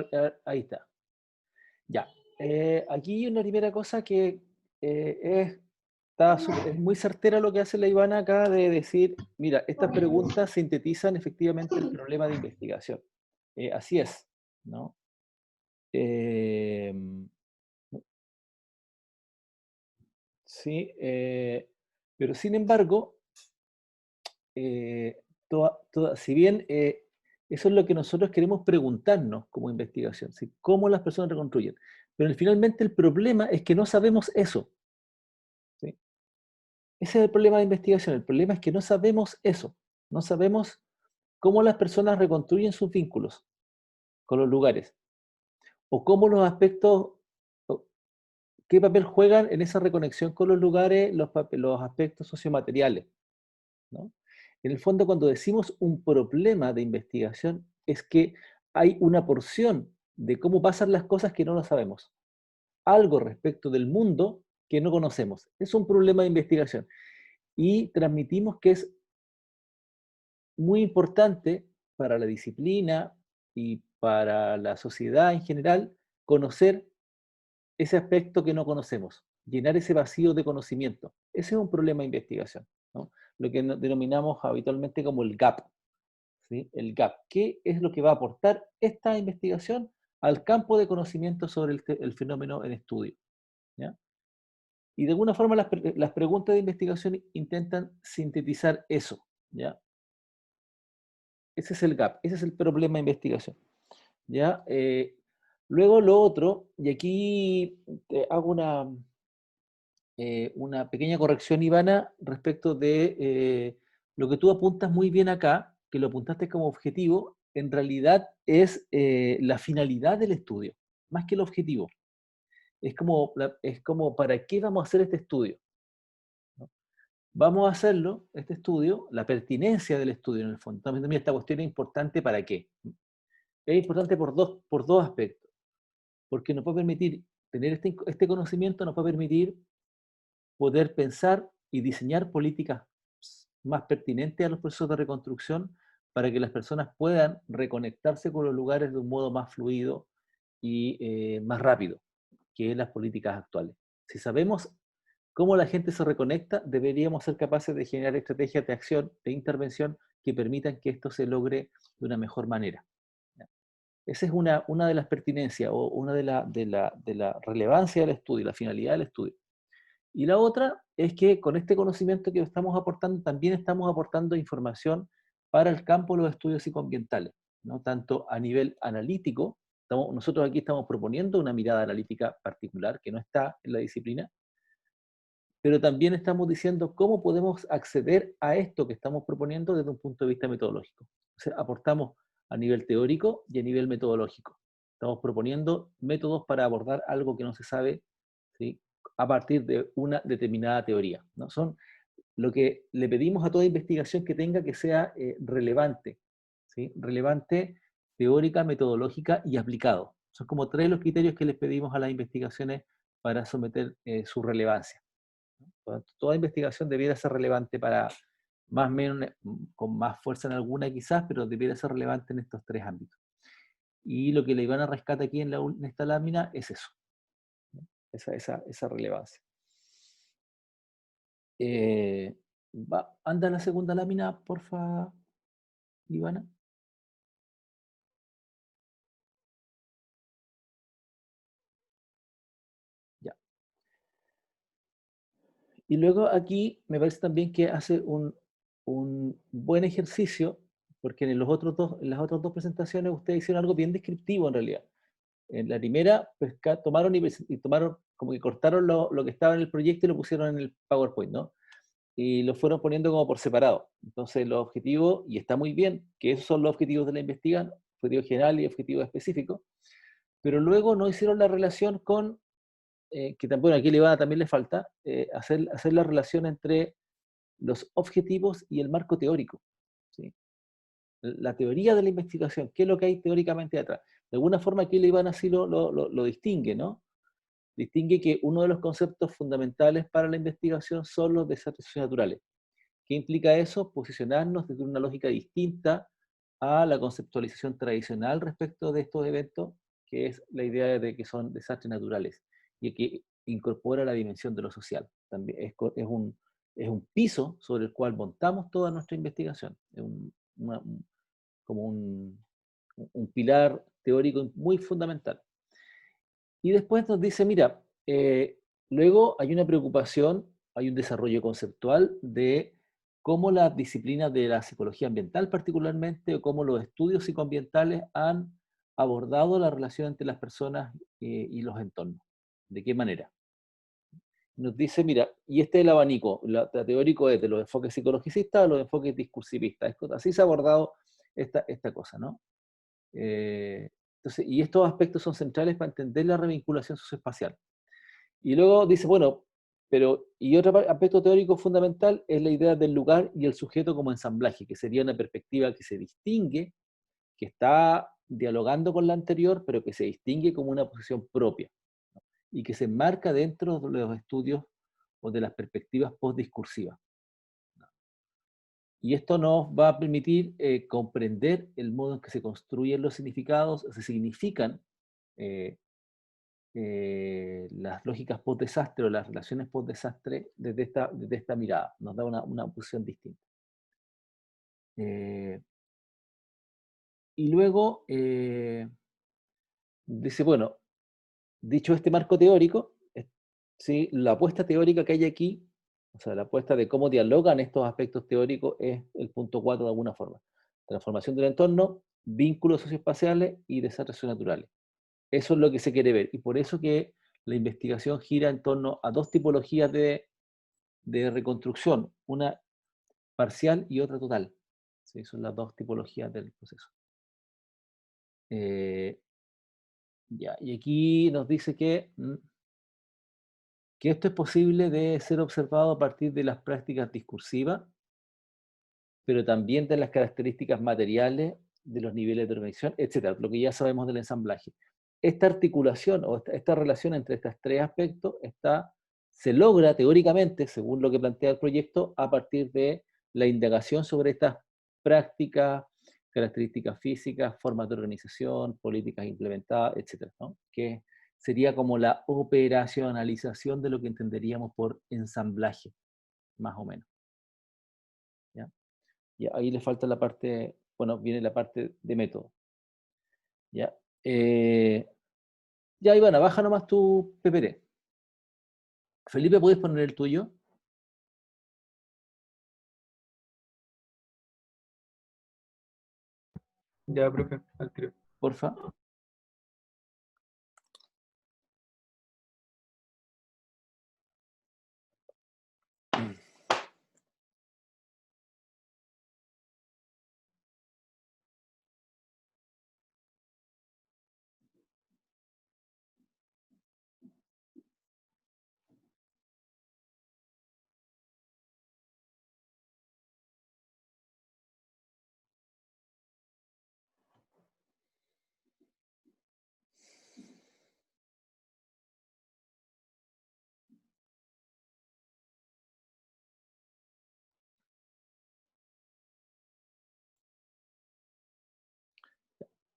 A: ahí está. Ya. Aquí una primera cosa que es muy certera lo que hace la Ivana acá de decir, mira, estas preguntas sintetizan efectivamente el problema de investigación. Así es, ¿no? Eh, sí, pero sin embargo, si bien eso es lo que nosotros queremos preguntarnos como investigación, ¿sí? ¿Cómo las personas reconstruyen? Pero finalmente el problema es que no sabemos eso, ¿sí? Ese es el problema de investigación. El problema es que no sabemos eso. No sabemos cómo las personas reconstruyen sus vínculos con los lugares. O cómo los aspectos, o qué papel juegan en esa reconexión con los lugares los aspectos sociomateriales, ¿no? En el fondo, cuando decimos un problema de investigación, es que hay una porción de cómo pasan las cosas que no lo sabemos. Algo respecto del mundo que no conocemos. Es un problema de investigación. Y transmitimos que es muy importante para la disciplina y para la sociedad en general conocer ese aspecto que no conocemos, llenar ese vacío de conocimiento. Ese es un problema de investigación, ¿no? Lo que denominamos habitualmente como el gap, ¿sí? El gap. ¿Qué es lo que va a aportar esta investigación al campo de conocimiento sobre el fenómeno en estudio? ¿Ya? Y de alguna forma las preguntas de investigación intentan sintetizar eso, ¿ya? Ese es el gap, ese es el problema de investigación, ¿ya? Luego lo otro, y aquí te hago una pequeña corrección, Ivana, respecto de lo que tú apuntas muy bien acá, que lo apuntaste como objetivo, en realidad es la finalidad del estudio, más que el objetivo. Es como ¿para qué vamos a hacer este estudio? ¿No? Vamos a hacerlo, este estudio, la pertinencia del estudio en el fondo. También esta cuestión es importante ¿para qué? Es importante por dos aspectos, porque nos puede permitir tener este conocimiento, nos puede permitir poder pensar y diseñar políticas más pertinentes a los procesos de reconstrucción para que las personas puedan reconectarse con los lugares de un modo más fluido y más rápido, que las políticas actuales. Si sabemos cómo la gente se reconecta, deberíamos ser capaces de generar estrategias de acción, de intervención, que permitan que esto se logre de una mejor manera. Esa es una de las pertinencias o una de la relevancia del estudio, la finalidad del estudio. Y la otra es que con este conocimiento que estamos aportando, también estamos aportando información para el campo de los estudios psicoambientales, ¿no? Tanto a nivel analítico, nosotros aquí estamos proponiendo una mirada analítica particular que no está en la disciplina, pero también estamos diciendo cómo podemos acceder a esto que estamos proponiendo desde un punto de vista metodológico. O sea, aportamos a nivel teórico y a nivel metodológico. Estamos proponiendo métodos para abordar algo que no se sabe, ¿sí?, a partir de una determinada teoría, ¿no? Son lo que le pedimos a toda investigación que tenga que sea relevante, ¿sí? Relevante, teórica, metodológica y aplicado. Son como tres los criterios que les pedimos a las investigaciones para someter su relevancia. Toda investigación debiera ser relevante para, más o menos, con más fuerza en alguna quizás, pero debiera ser relevante en estos tres ámbitos. Y lo que la Ivana rescata aquí en esta lámina es eso, ¿no? Esa relevancia. Anda la segunda lámina, porfa, Ivana. Ya. Y luego aquí me parece también que hace un buen ejercicio, porque en las otras dos presentaciones ustedes hicieron algo bien descriptivo en realidad. En la primera, pues, tomaron y tomaron, como que cortaron lo que estaba en el proyecto y lo pusieron en el PowerPoint, ¿no? Y lo fueron poniendo como por separado. Entonces los objetivos, y está muy bien, que esos son los objetivos de la investigación, objetivo general y objetivo específico, pero luego no hicieron la relación con, que también aquí también le falta, hacer la relación entre los objetivos y el marco teórico, ¿sí? La teoría de la investigación, ¿qué es lo que hay teóricamente detrás? De alguna forma aquí le así lo distingue, ¿no? Distingue que uno de los conceptos fundamentales para la investigación son los desastres naturales. ¿Qué implica eso? Posicionarnos desde una lógica distinta a la conceptualización tradicional respecto de estos eventos, que es la idea de que son desastres naturales y que incorpora la dimensión de lo social. También es un piso sobre el cual montamos toda nuestra investigación. Es como un pilar teórico muy fundamental. Y después nos dice, mira, luego hay una preocupación, hay un desarrollo conceptual de cómo las disciplinas de la psicología ambiental particularmente, o cómo los estudios psicoambientales han abordado la relación entre las personas y los entornos. ¿De qué manera? Nos dice, mira, y este es el abanico, la teórico es de los enfoques psicologicistas a los enfoques discursivistas. Así se ha abordado esta cosa, ¿no? Entonces, y estos aspectos son centrales para entender la revinculación socioespacial. Y luego dice, bueno, y otro aspecto teórico fundamental es la idea del lugar y el sujeto como ensamblaje, que sería una perspectiva que se distingue, que está dialogando con la anterior, pero que se distingue como una posición propia, ¿no? Y que se enmarca dentro de los estudios o de las perspectivas postdiscursivas. Y esto nos va a permitir comprender el modo en que se construyen los significados, se significan las lógicas post-desastre o las relaciones post-desastre desde esta mirada. Nos da una posición distinta. Y luego dice, bueno, dicho este marco teórico, ¿sí? La apuesta teórica que hay aquí, o sea, la apuesta de cómo dialogan estos aspectos teóricos es el punto 4 de alguna forma. Transformación del entorno, vínculos socioespaciales y desastres naturales. Eso es lo que se quiere ver. Y por eso que la investigación gira en torno a dos tipologías de reconstrucción, una parcial y otra total. ¿Sí? Son las dos tipologías del proceso. Ya, y aquí nos dice que esto es posible de ser observado a partir de las prácticas discursivas, pero también de las características materiales, de los niveles de organización, etc. Lo que ya sabemos del ensamblaje. Esta articulación o esta relación entre estos tres aspectos se logra teóricamente, según lo que plantea el proyecto, a partir de la indagación sobre estas prácticas, características físicas, formas de organización, políticas implementadas, etc., ¿no? Que sería como la operacionalización de lo que entenderíamos por ensamblaje, más o menos. ¿Ya? Y ahí le falta la parte, bueno, viene la parte de método. ¿Ya? Ya, Ivana, baja nomás tu PPT. Felipe, ¿puedes poner el tuyo?
E: Ya, profe, al tiro.
A: Porfa.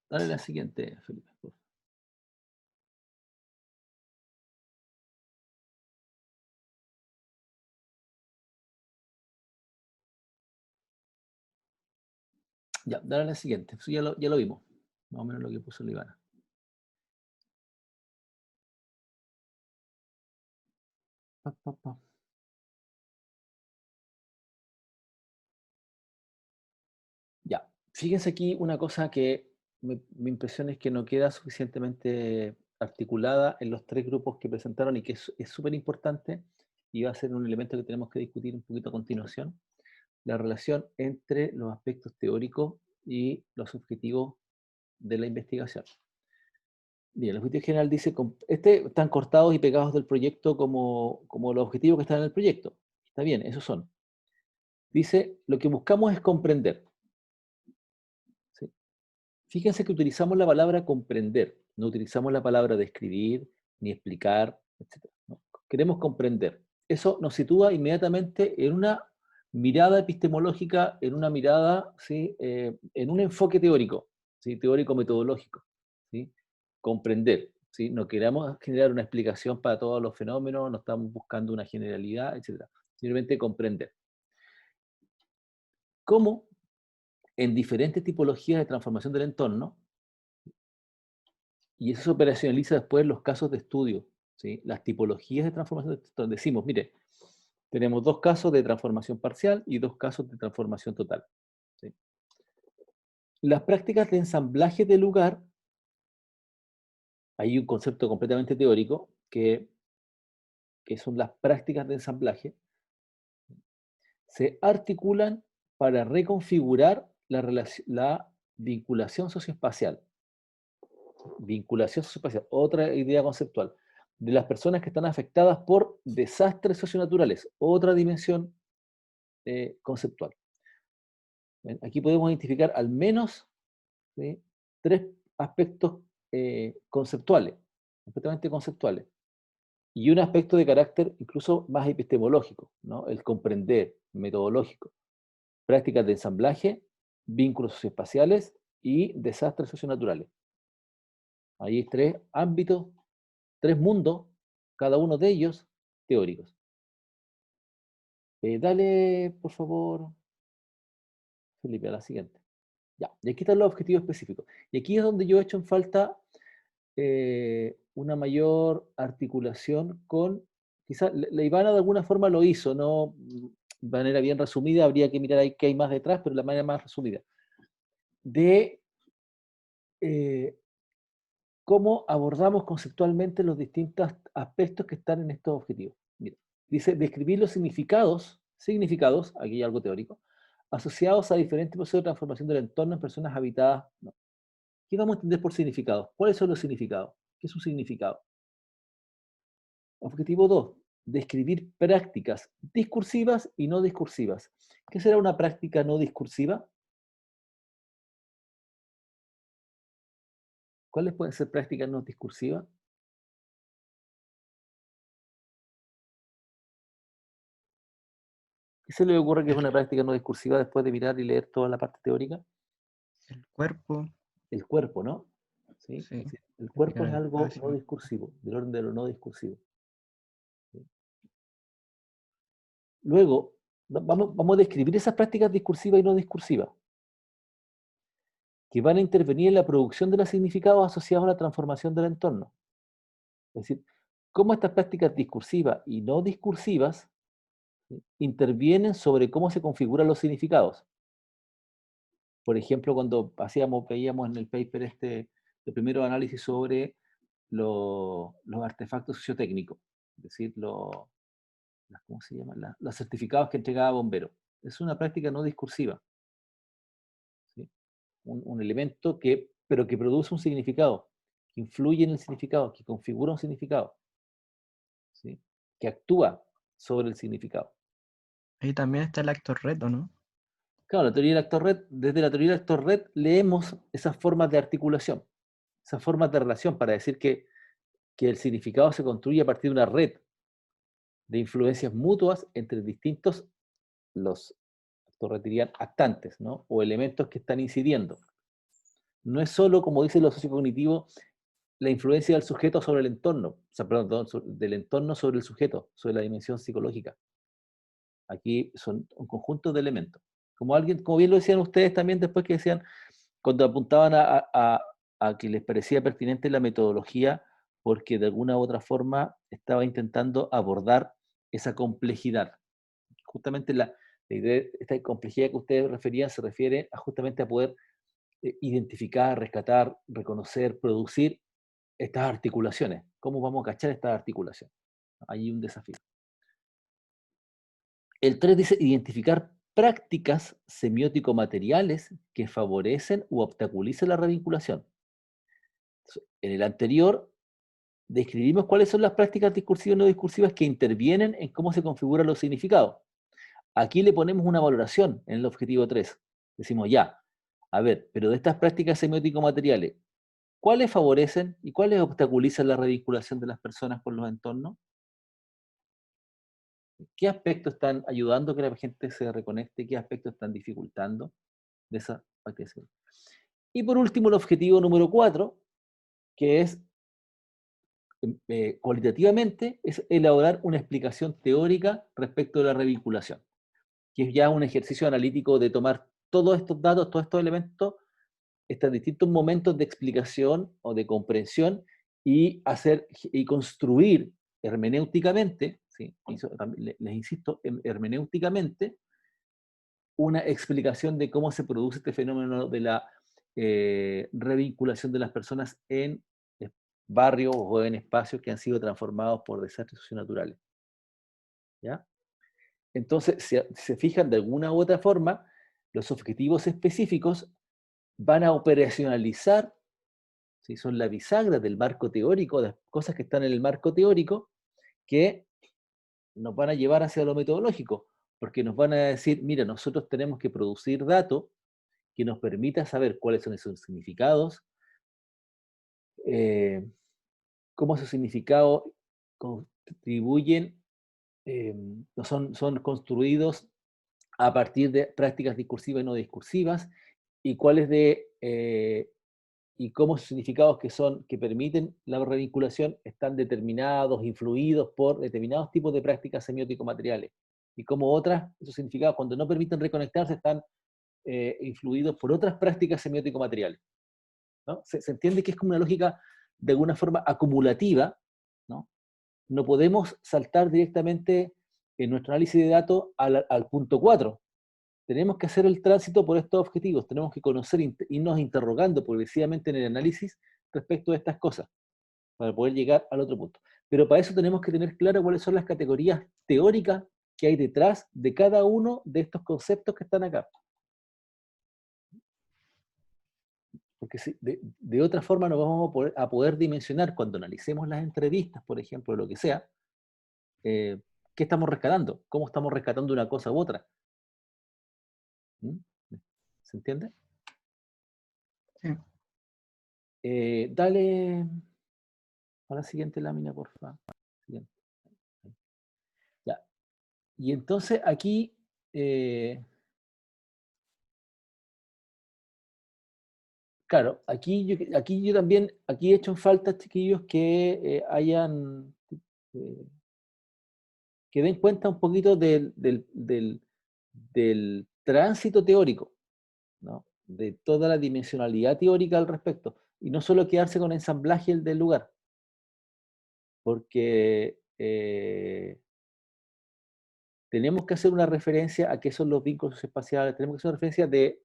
A: Dale la siguiente, Felipe. Porfa. Ya, dale la siguiente. Eso ya lo vimos. Más o menos lo que puso la Ivana. Pa, pa, pa. Ya, fíjense aquí una cosa que mi impresión es que no queda suficientemente articulada en los tres grupos que presentaron y que es súper importante y va a ser un elemento que tenemos que discutir un poquito a continuación, la relación entre los aspectos teóricos y los objetivos de la investigación. Bien, el objetivo general dice, están cortados y pegados del proyecto como los objetivos que están en el proyecto. Está bien, esos son. Dice, lo que buscamos es comprender. ¿Sí? Fíjense que utilizamos la palabra comprender, no utilizamos la palabra describir, ni explicar, etc. ¿No? Queremos comprender. Eso nos sitúa inmediatamente en una mirada epistemológica, en una mirada, ¿sí? En un enfoque teórico, ¿sí? Teórico-metodológico. ¿Sí? Comprender. ¿Sí? No queremos generar una explicación para todos los fenómenos, no estamos buscando una generalidad, etc. Simplemente comprender. ¿Cómo en diferentes tipologías de transformación del entorno, Y eso se operacionaliza después en los casos de estudio, ¿sí? Las tipologías de transformación, donde decimos, mire, tenemos 2 casos de transformación parcial y 2 casos de transformación total, ¿sí? Las prácticas de ensamblaje de lugar, hay un concepto completamente teórico que son las prácticas de ensamblaje, se articulan para reconfigurar la vinculación socioespacial. Vinculación socioespacial, otra idea conceptual, de las personas que están afectadas por desastres socionaturales, otra dimensión conceptual. ¿Ven? Aquí podemos identificar al menos, ¿sí?, 3 aspectos conceptuales, completamente conceptuales, y un aspecto de carácter incluso más epistemológico, ¿no? El comprender, metodológico, prácticas de ensamblaje, vínculos socioespaciales y desastres socionaturales. Ahí hay 3 ámbitos, 3 mundos, cada uno de ellos teóricos. Dale, por favor, Felipe, a la siguiente. Ya, y aquí están los objetivos específicos. Y aquí es donde yo he hecho en falta una mayor articulación con, quizás la Ivana de alguna forma lo hizo, no de manera bien resumida, habría que mirar ahí qué hay más detrás, pero la manera más resumida, de cómo abordamos conceptualmente los distintos aspectos que están en estos objetivos. Mira, dice, describir los significados, aquí hay algo teórico, asociados a diferentes procesos de transformación del entorno en personas habitadas. No. ¿Qué vamos a entender por significados? ¿Cuáles son los significados? ¿Qué es un significado? Objetivo 2. Describir prácticas discursivas y no discursivas. ¿Qué será una práctica no discursiva? ¿Cuáles pueden ser prácticas no discursivas? ¿Qué se le ocurre que es una práctica no discursiva después de mirar y leer toda la parte teórica?
D: El cuerpo.
A: El cuerpo, ¿no? ¿Sí?
D: Sí.
A: El cuerpo es
D: El
A: algo
D: espacio.
A: no discursivo, del orden de lo no discursivo. ¿Sí? Luego, vamos a describir esas prácticas discursivas y no discursivas, que van a intervenir en la producción de los significados asociados a la transformación del entorno. Es decir, cómo estas prácticas discursivas y no discursivas, ¿sí?, intervienen sobre cómo se configuran los significados. Por ejemplo, cuando veíamos en el paper el primero análisis sobre los artefactos sociotécnicos, es decir, ¿cómo se llaman? Los certificados que entregaba bomberos. Es una práctica no discursiva, ¿sí? Un elemento pero que produce un significado, que influye en el significado, que configura un significado, ¿sí?, que actúa sobre el significado.
D: Ahí también está el actor red, ¿o no?
A: Claro, la teoría del actor red, desde la teoría del actor red leemos esas formas de articulación, esas formas de relación para decir que el significado se construye a partir de una red de influencias mutuas entre distintos, los actores dirían actantes, ¿no?, o elementos que están incidiendo. No es solo, como dice lo sociocognitivo, la influencia del sujeto sobre el entorno, o sea, perdón, del entorno sobre el sujeto, sobre la dimensión psicológica. Aquí son un conjunto de elementos. Como bien lo decían ustedes también después que decían, cuando apuntaban a que les parecía pertinente la metodología, porque de alguna u otra forma estaba intentando abordar esa complejidad. Justamente la idea, esta complejidad que ustedes referían se refiere justamente a poder identificar, rescatar, reconocer, producir estas articulaciones. ¿Cómo vamos a cachar estas articulaciones? Hay un desafío. El 3 dice identificar prácticas semiótico-materiales que favorecen u obstaculicen la revinculación. En el anterior describimos cuáles son las prácticas discursivas y no discursivas que intervienen en cómo se configuran los significados. Aquí le ponemos una valoración en el objetivo 3. Decimos ya, a ver, pero de estas prácticas semiótico-materiales, ¿cuáles favorecen y cuáles obstaculizan la revinculación de las personas con los entornos? ¿Qué aspectos están ayudando a que la gente se reconecte? ¿Qué aspectos están dificultando de esa práctica? Y por último, el objetivo número 4, que es cualitativamente, es elaborar una explicación teórica respecto de la revinculación, que es ya un ejercicio analítico de tomar todos estos datos, todos estos elementos, estos distintos momentos de explicación o de comprensión y construir hermenéuticamente, ¿sí? Les insisto, hermenéuticamente, una explicación de cómo se produce este fenómeno de la revinculación de las personas en barrios o en espacios que han sido transformados por desastres socionaturales. ¿Ya? Entonces, si se fijan de alguna u otra forma, los objetivos específicos van a operacionalizar, ¿sí? Son la bisagra del marco teórico, de las cosas que están en el marco teórico, que nos van a llevar hacia lo metodológico, porque nos van a decir, mira, nosotros tenemos que producir datos que nos permita saber cuáles son esos significados, cómo esos significados contribuyen, son construidos a partir de prácticas discursivas y no discursivas, y cuáles y cómo esos significados que permiten la revinculación están determinados, influidos por determinados tipos de prácticas semiótico-materiales, y cómo esos significados, cuando no permiten reconectarse, están influidos por otras prácticas semiótico-materiales, ¿no? Se entiende que es como una lógica de alguna forma acumulativa, ¿no? No podemos saltar directamente en nuestro análisis de datos al punto 4. Tenemos que hacer el tránsito por estos objetivos, tenemos que conocer, irnos interrogando progresivamente en el análisis respecto a estas cosas, para poder llegar al otro punto. Pero para eso tenemos que tener claro cuáles son las categorías teóricas que hay detrás de cada uno de estos conceptos que están acá. Porque de otra forma no vamos a poder dimensionar cuando analicemos las entrevistas, por ejemplo, lo que sea, qué estamos rescatando, cómo estamos rescatando una cosa u otra. ¿Mm? ¿Se entiende?
D: Sí.
A: Dale a la siguiente lámina, por favor. Siguiente. Ya. Y entonces aquí... claro, aquí yo también, aquí he hecho en falta, chiquillos, que que den cuenta un poquito del tránsito teórico, ¿no? De toda la dimensionalidad teórica al respecto, y no solo quedarse con ensamblaje del lugar, porque tenemos que hacer una referencia a qué son los vínculos espaciales, tenemos que hacer una referencia de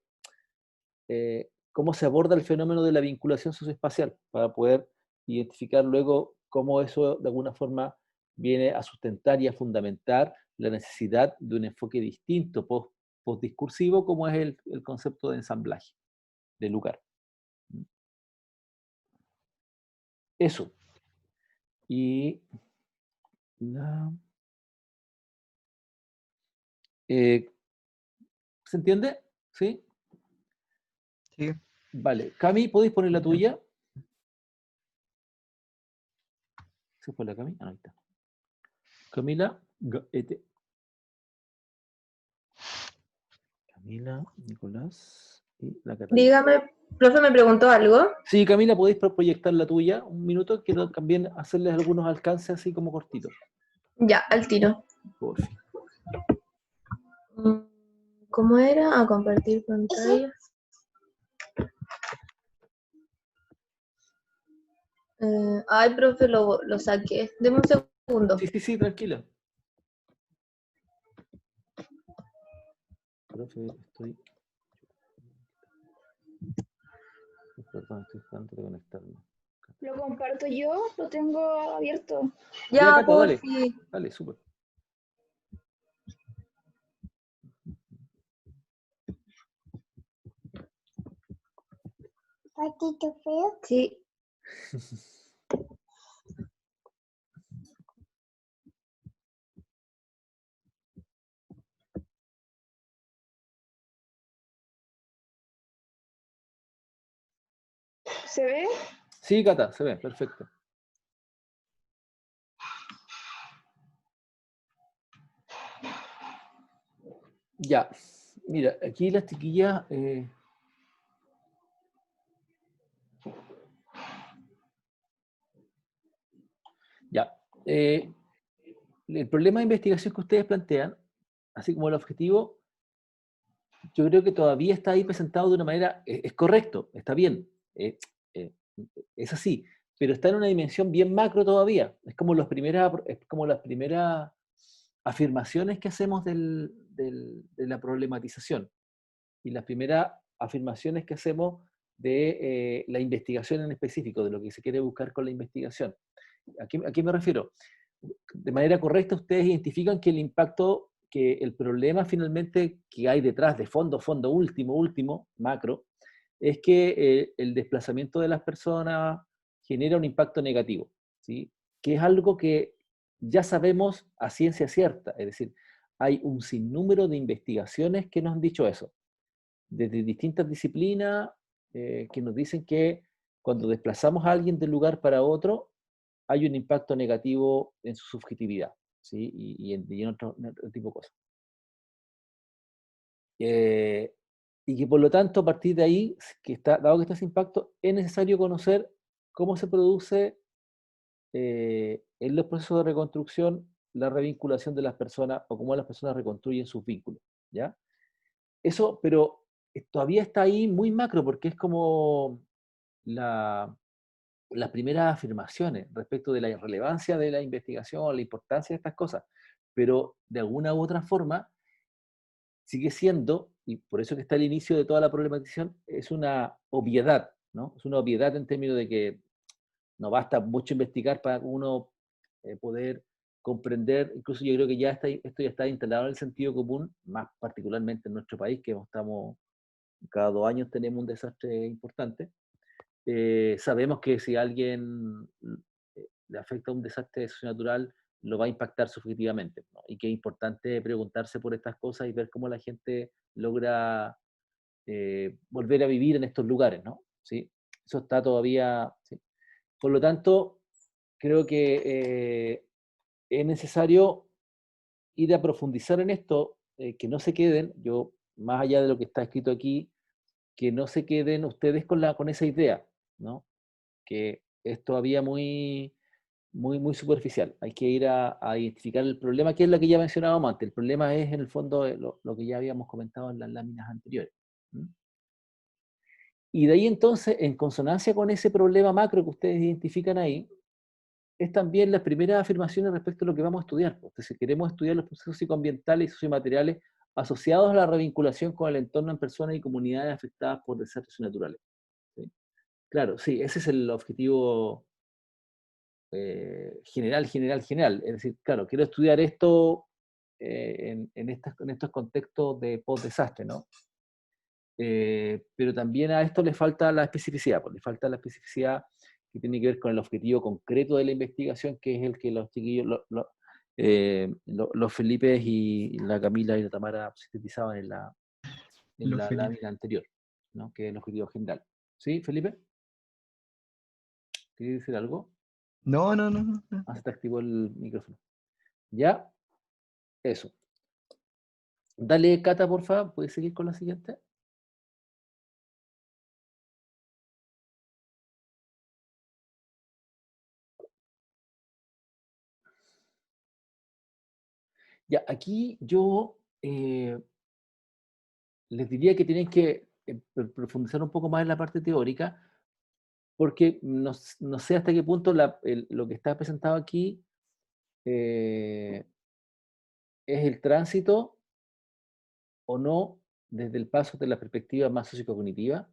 A: cómo se aborda el fenómeno de la vinculación socioespacial, para poder identificar luego cómo eso de alguna forma viene a sustentar y a fundamentar la necesidad de un enfoque distinto, postdiscursivo, como es el concepto de ensamblaje, de lugar. Eso. Y ¿se entiende? ¿Sí?
D: Sí.
A: Vale. Cami, ¿podéis poner la tuya? ¿Se fue la Cami? Ah, ahí está. Camila, Camila, Nicolás y la Catalina.
C: Dígame, profe, me preguntó algo.
A: Sí, Camila, podéis proyectar la tuya un minuto. Quiero también hacerles algunos alcances así como cortitos.
C: Ya, al tiro.
A: Por fin.
C: ¿Cómo era? A compartir pantalla. Ay, profe, lo saqué. Deme un segundo.
A: Sí, tranquila. Profe, perdón, estoy tratando de conectarme.
I: Lo comparto yo, lo tengo abierto.
C: Ya,
A: Cata,
C: por
A: dale.
C: fin.
A: Dale, súper.
I: ¿Patito feo?
C: Sí.
I: ¿Se ve?
A: Sí, Cata, se ve, perfecto. Ya, mira, aquí las chiquillas... ya. El problema de investigación que ustedes plantean, así como el objetivo, yo creo que todavía está ahí presentado de una manera, es correcto, está bien, eh, es así, pero está en una dimensión bien macro todavía. Es como las primeras afirmaciones que hacemos de la problematización y las primeras afirmaciones que hacemos de la investigación en específico, de lo que se quiere buscar con la investigación. ¿A qué me refiero? De manera correcta, ustedes identifican que el impacto, que el problema finalmente que hay detrás de fondo último, macro, es que el desplazamiento de las personas genera un impacto negativo, ¿sí? Que es algo que ya sabemos a ciencia cierta, es decir, hay un sinnúmero de investigaciones que nos han dicho eso, desde distintas disciplinas que nos dicen que cuando desplazamos a alguien de un lugar para otro, hay un impacto negativo en su subjetividad, ¿sí? Y en otro tipo de cosas. Y que por lo tanto, a partir de ahí, dado que está ese impacto, es necesario conocer cómo se produce en los procesos de reconstrucción la revinculación de las personas o cómo las personas reconstruyen sus vínculos, ¿ya? Eso, pero todavía está ahí muy macro porque es como las primeras afirmaciones respecto de la irrelevancia de la investigación, la importancia de estas cosas, pero de alguna u otra forma sigue siendo, y por eso que está al inicio de toda la problematización, es una obviedad, ¿no? Es una obviedad en términos de que no basta mucho investigar para uno poder comprender, incluso yo creo que esto ya está instalado en el sentido común, más particularmente en nuestro país, que cada 2 años tenemos un desastre importante. Sabemos que si a alguien le afecta un desastre socionatural, lo va a impactar subjetivamente, ¿no? Y que es importante preguntarse por estas cosas y ver cómo la gente logra volver a vivir en estos lugares, ¿no? ¿Sí? Eso está todavía... ¿sí? Por lo tanto, creo que es necesario ir a profundizar en esto, que no se queden, más allá de lo que está escrito aquí, que no se queden ustedes con esa idea, ¿no? Que es todavía muy superficial. Hay que ir a identificar el problema, que es lo que ya mencionábamos antes. El problema es, en el fondo, lo que ya habíamos comentado en las láminas anteriores. ¿Mm? Y de ahí entonces, en consonancia con ese problema macro que ustedes identifican ahí, es también las primeras afirmaciones respecto a lo que vamos a estudiar. Entonces, queremos estudiar los procesos psicoambientales y sociomateriales asociados a la revinculación con el entorno en personas y comunidades afectadas por desastres naturales. ¿Sí? Claro, sí, ese es el objetivo general. Es decir, claro, quiero estudiar esto en estos contextos de post-desastre, ¿no? Pero también a esto le falta la especificidad, pues le falta la especificidad que tiene que ver con el objetivo concreto de la investigación, que es el que los chiquillos, los Felipe y la Camila y la Tamara sintetizaban en la lámina anterior, ¿no? Que es el objetivo general. ¿Sí, Felipe? ¿Querías decir algo?
D: No.
A: Ah, se te activó el micrófono. ¿Ya? Eso. Dale, Cata, por favor, ¿puedes seguir con la siguiente? Ya, aquí yo les diría que tienen que profundizar un poco más en la parte teórica, porque no sé hasta qué punto lo que está presentado aquí es el tránsito o no desde el paso de la perspectiva más sociocognitiva,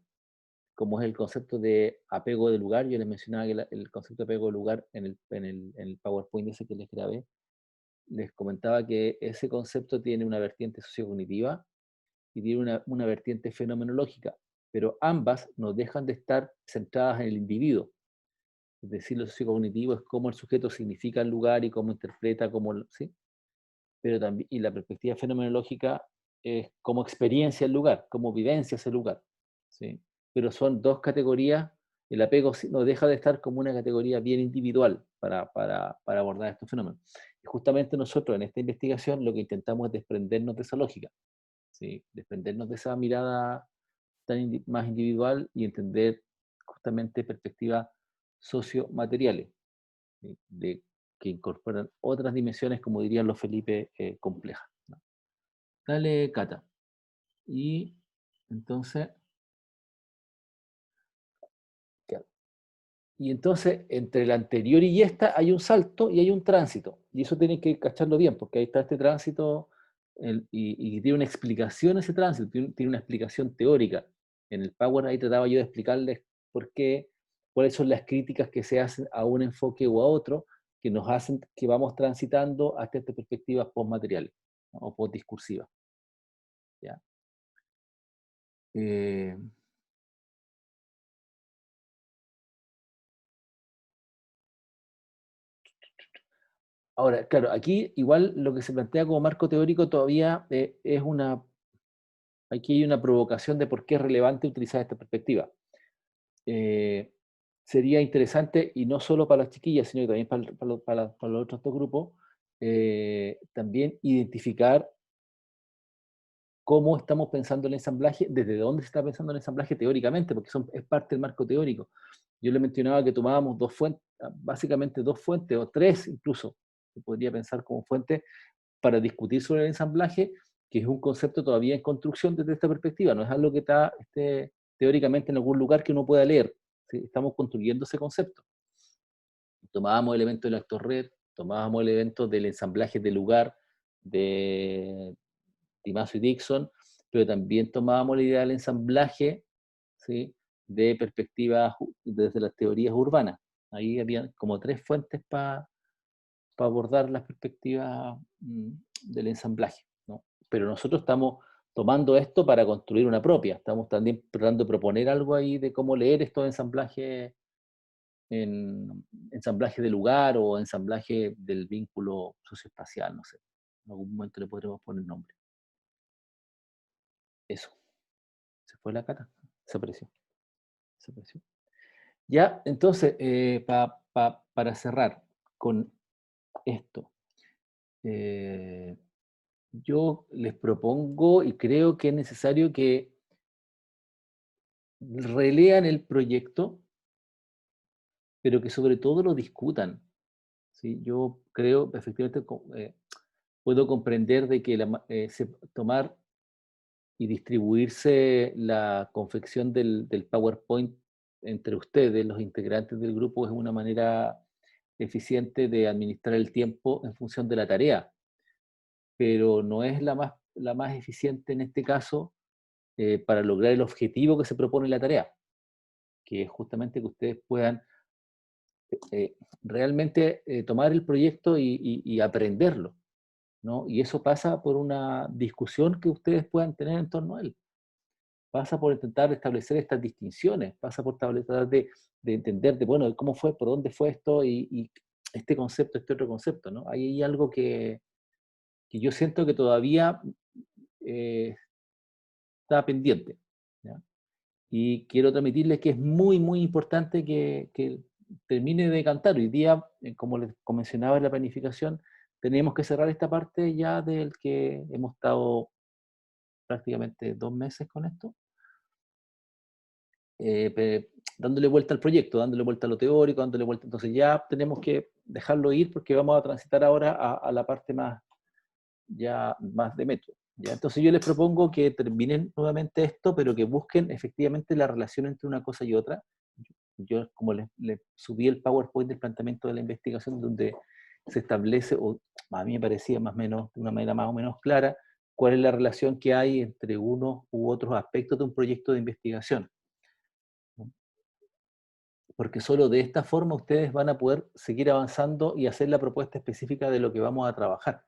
A: como es el concepto de apego de lugar. Yo les mencionaba que el concepto de apego de lugar en el PowerPoint ese que les grabé, les comentaba que ese concepto tiene una vertiente sociocognitiva y tiene una vertiente fenomenológica, pero ambas no dejan de estar centradas en el individuo. Es decir, lo sociocognitivo es cómo el sujeto significa el lugar y cómo interpreta, ¿sí? Pero también, y la perspectiva fenomenológica es cómo experiencia el lugar, cómo vivencia ese lugar, ¿sí? Pero son dos categorías. El apego no deja de estar como una categoría bien individual para abordar estos fenómenos. Y justamente nosotros en esta investigación lo que intentamos es desprendernos de esa lógica, ¿sí? Desprendernos de esa mirada más individual y entender justamente perspectivas sociomateriales, ¿sí? Que incorporan otras dimensiones, como dirían los Felipe, complejas, ¿no? Dale, Cata. Y entonces, claro, y entonces entre la anterior y esta hay un salto y hay un tránsito. Y eso tienen que cacharlo bien, porque ahí está este tránsito y tiene una explicación ese tránsito, tiene una explicación teórica. En el Power ahí trataba yo de explicarles por qué, cuáles son las críticas que se hacen a un enfoque o a otro, que nos hacen que vamos transitando hasta estas perspectivas postmateriales, ¿no? O postdiscursivas. ¿Ya? Ahora, claro, aquí igual lo que se plantea como marco teórico todavía es aquí hay una provocación de por qué es relevante utilizar esta perspectiva. Sería interesante, y no solo para las chiquillas, sino que también para los otros dos grupos, también identificar cómo estamos pensando el ensamblaje, desde dónde se está pensando el ensamblaje teóricamente, porque es parte del marco teórico. Yo le mencionaba que tomábamos dos fuentes, básicamente dos fuentes, o tres incluso, se podría pensar como fuente para discutir sobre el ensamblaje, que es un concepto todavía en construcción desde esta perspectiva, no es algo que está teóricamente en algún lugar que uno pueda leer, ¿sí? Estamos construyendo ese concepto. Tomábamos elementos del actor red, tomábamos elementos del ensamblaje de lugar de Timazo y Dixon, pero también tomábamos la idea del ensamblaje, ¿sí? De perspectivas desde las teorías urbanas. Ahí había como tres fuentes para abordar las perspectivas del ensamblaje, ¿no? Pero nosotros estamos tomando esto para construir una propia, estamos también tratando de proponer algo ahí de cómo leer estos ensamblajes en ensamblaje de lugar o ensamblaje del vínculo socioespacial, no sé. En algún momento le podremos poner nombre. Eso. ¿Se fue la Cata? Desapareció. Desapareció. Ya, entonces, para cerrar con esto, yo les propongo y creo que es necesario que relean el proyecto, pero que sobre todo lo discutan. ¿Sí? Yo creo, efectivamente, puedo comprender de que tomar y distribuirse la confección del PowerPoint entre ustedes, los integrantes del grupo, es una manera eficiente de administrar el tiempo en función de la tarea, pero no es la más eficiente en este caso para lograr el objetivo que se propone la tarea, que es justamente que ustedes puedan realmente tomar el proyecto y aprenderlo, ¿no? Y eso pasa por una discusión que ustedes puedan tener en torno a él. Pasa por intentar establecer estas distinciones, pasa por tratar de entender, bueno, cómo fue, por dónde fue esto y este concepto, este otro concepto, ¿no? Ahí hay algo que yo siento que todavía está pendiente, ¿ya? Y quiero transmitirles que es muy, muy importante que termine de cantar. Hoy día, como les mencionaba en la planificación, tenemos que cerrar esta parte ya del que hemos estado prácticamente 2 meses con esto, dándole vuelta al proyecto, dándole vuelta a lo teórico, dándole vuelta. Entonces ya tenemos que dejarlo ir porque vamos a transitar ahora a la parte más de método. ¿Ya? Entonces yo les propongo que terminen nuevamente esto, pero que busquen efectivamente la relación entre una cosa y otra. Yo como les subí el PowerPoint del planteamiento de la investigación donde se establece, o a mí me parecía más o menos, de una manera más o menos clara, cuál es la relación que hay entre unos u otros aspectos de un proyecto de investigación. Porque solo de esta forma ustedes van a poder seguir avanzando y hacer la propuesta específica de lo que vamos a trabajar.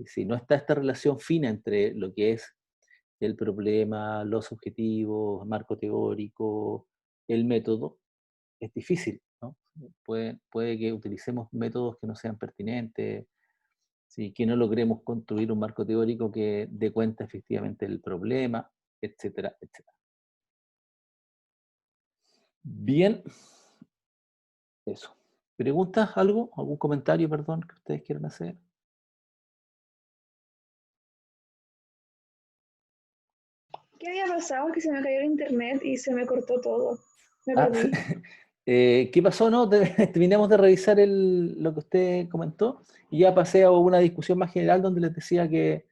A: Si no está esta relación fina entre lo que es el problema, los objetivos, marco teórico, el método, es difícil, ¿no? Puede que utilicemos métodos que no sean pertinentes, ¿sí? Que no logremos construir un marco teórico que dé cuenta efectivamente del problema, etcétera, etcétera. Bien, eso. ¿Preguntas? ¿Algo? ¿Algún comentario, perdón, que ustedes quieran hacer?
I: ¿Qué había pasado? Que se me cayó el internet y se me cortó todo. Me
A: Ah,
I: perdí.
A: ¿qué pasó? No, terminamos de revisar lo que usted comentó y ya pasé a una discusión más general donde les decía que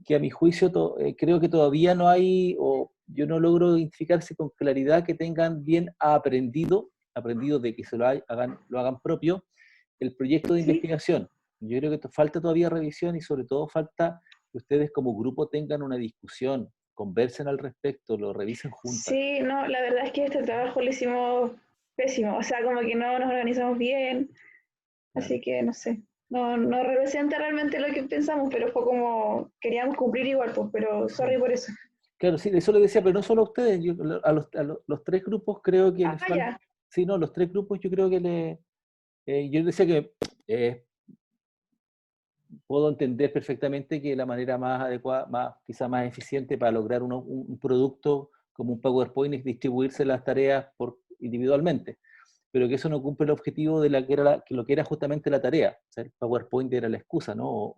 A: que a mi juicio creo que todavía no hay, o yo no logro identificarse con claridad que tengan bien aprendido de que se lo hagan propio, el proyecto de
I: Sí,
A: investigación. Yo creo que falta todavía revisión y sobre todo falta que ustedes como grupo tengan una discusión, conversen al respecto, lo revisen juntas.
I: sí, no, la verdad es que este trabajo lo hicimos pésimo, o sea, como que no nos organizamos bien,
A: Claro.
I: así que no sé, no representa realmente lo que pensamos, pero fue como, queríamos cumplir igual, pues, pero sorry por eso.
A: Claro, sí, eso le decía, pero no solo a ustedes, los tres grupos creo que
I: Ah,
A: les falta,
I: ya,
A: sí, no, los tres grupos yo creo que yo decía que eh, puedo entender perfectamente que la manera más adecuada, quizá más eficiente para lograr un producto como un PowerPoint es distribuirse las tareas individualmente, pero que eso no cumple el objetivo de lo que era justamente la tarea. O sea, el PowerPoint era la excusa, ¿no?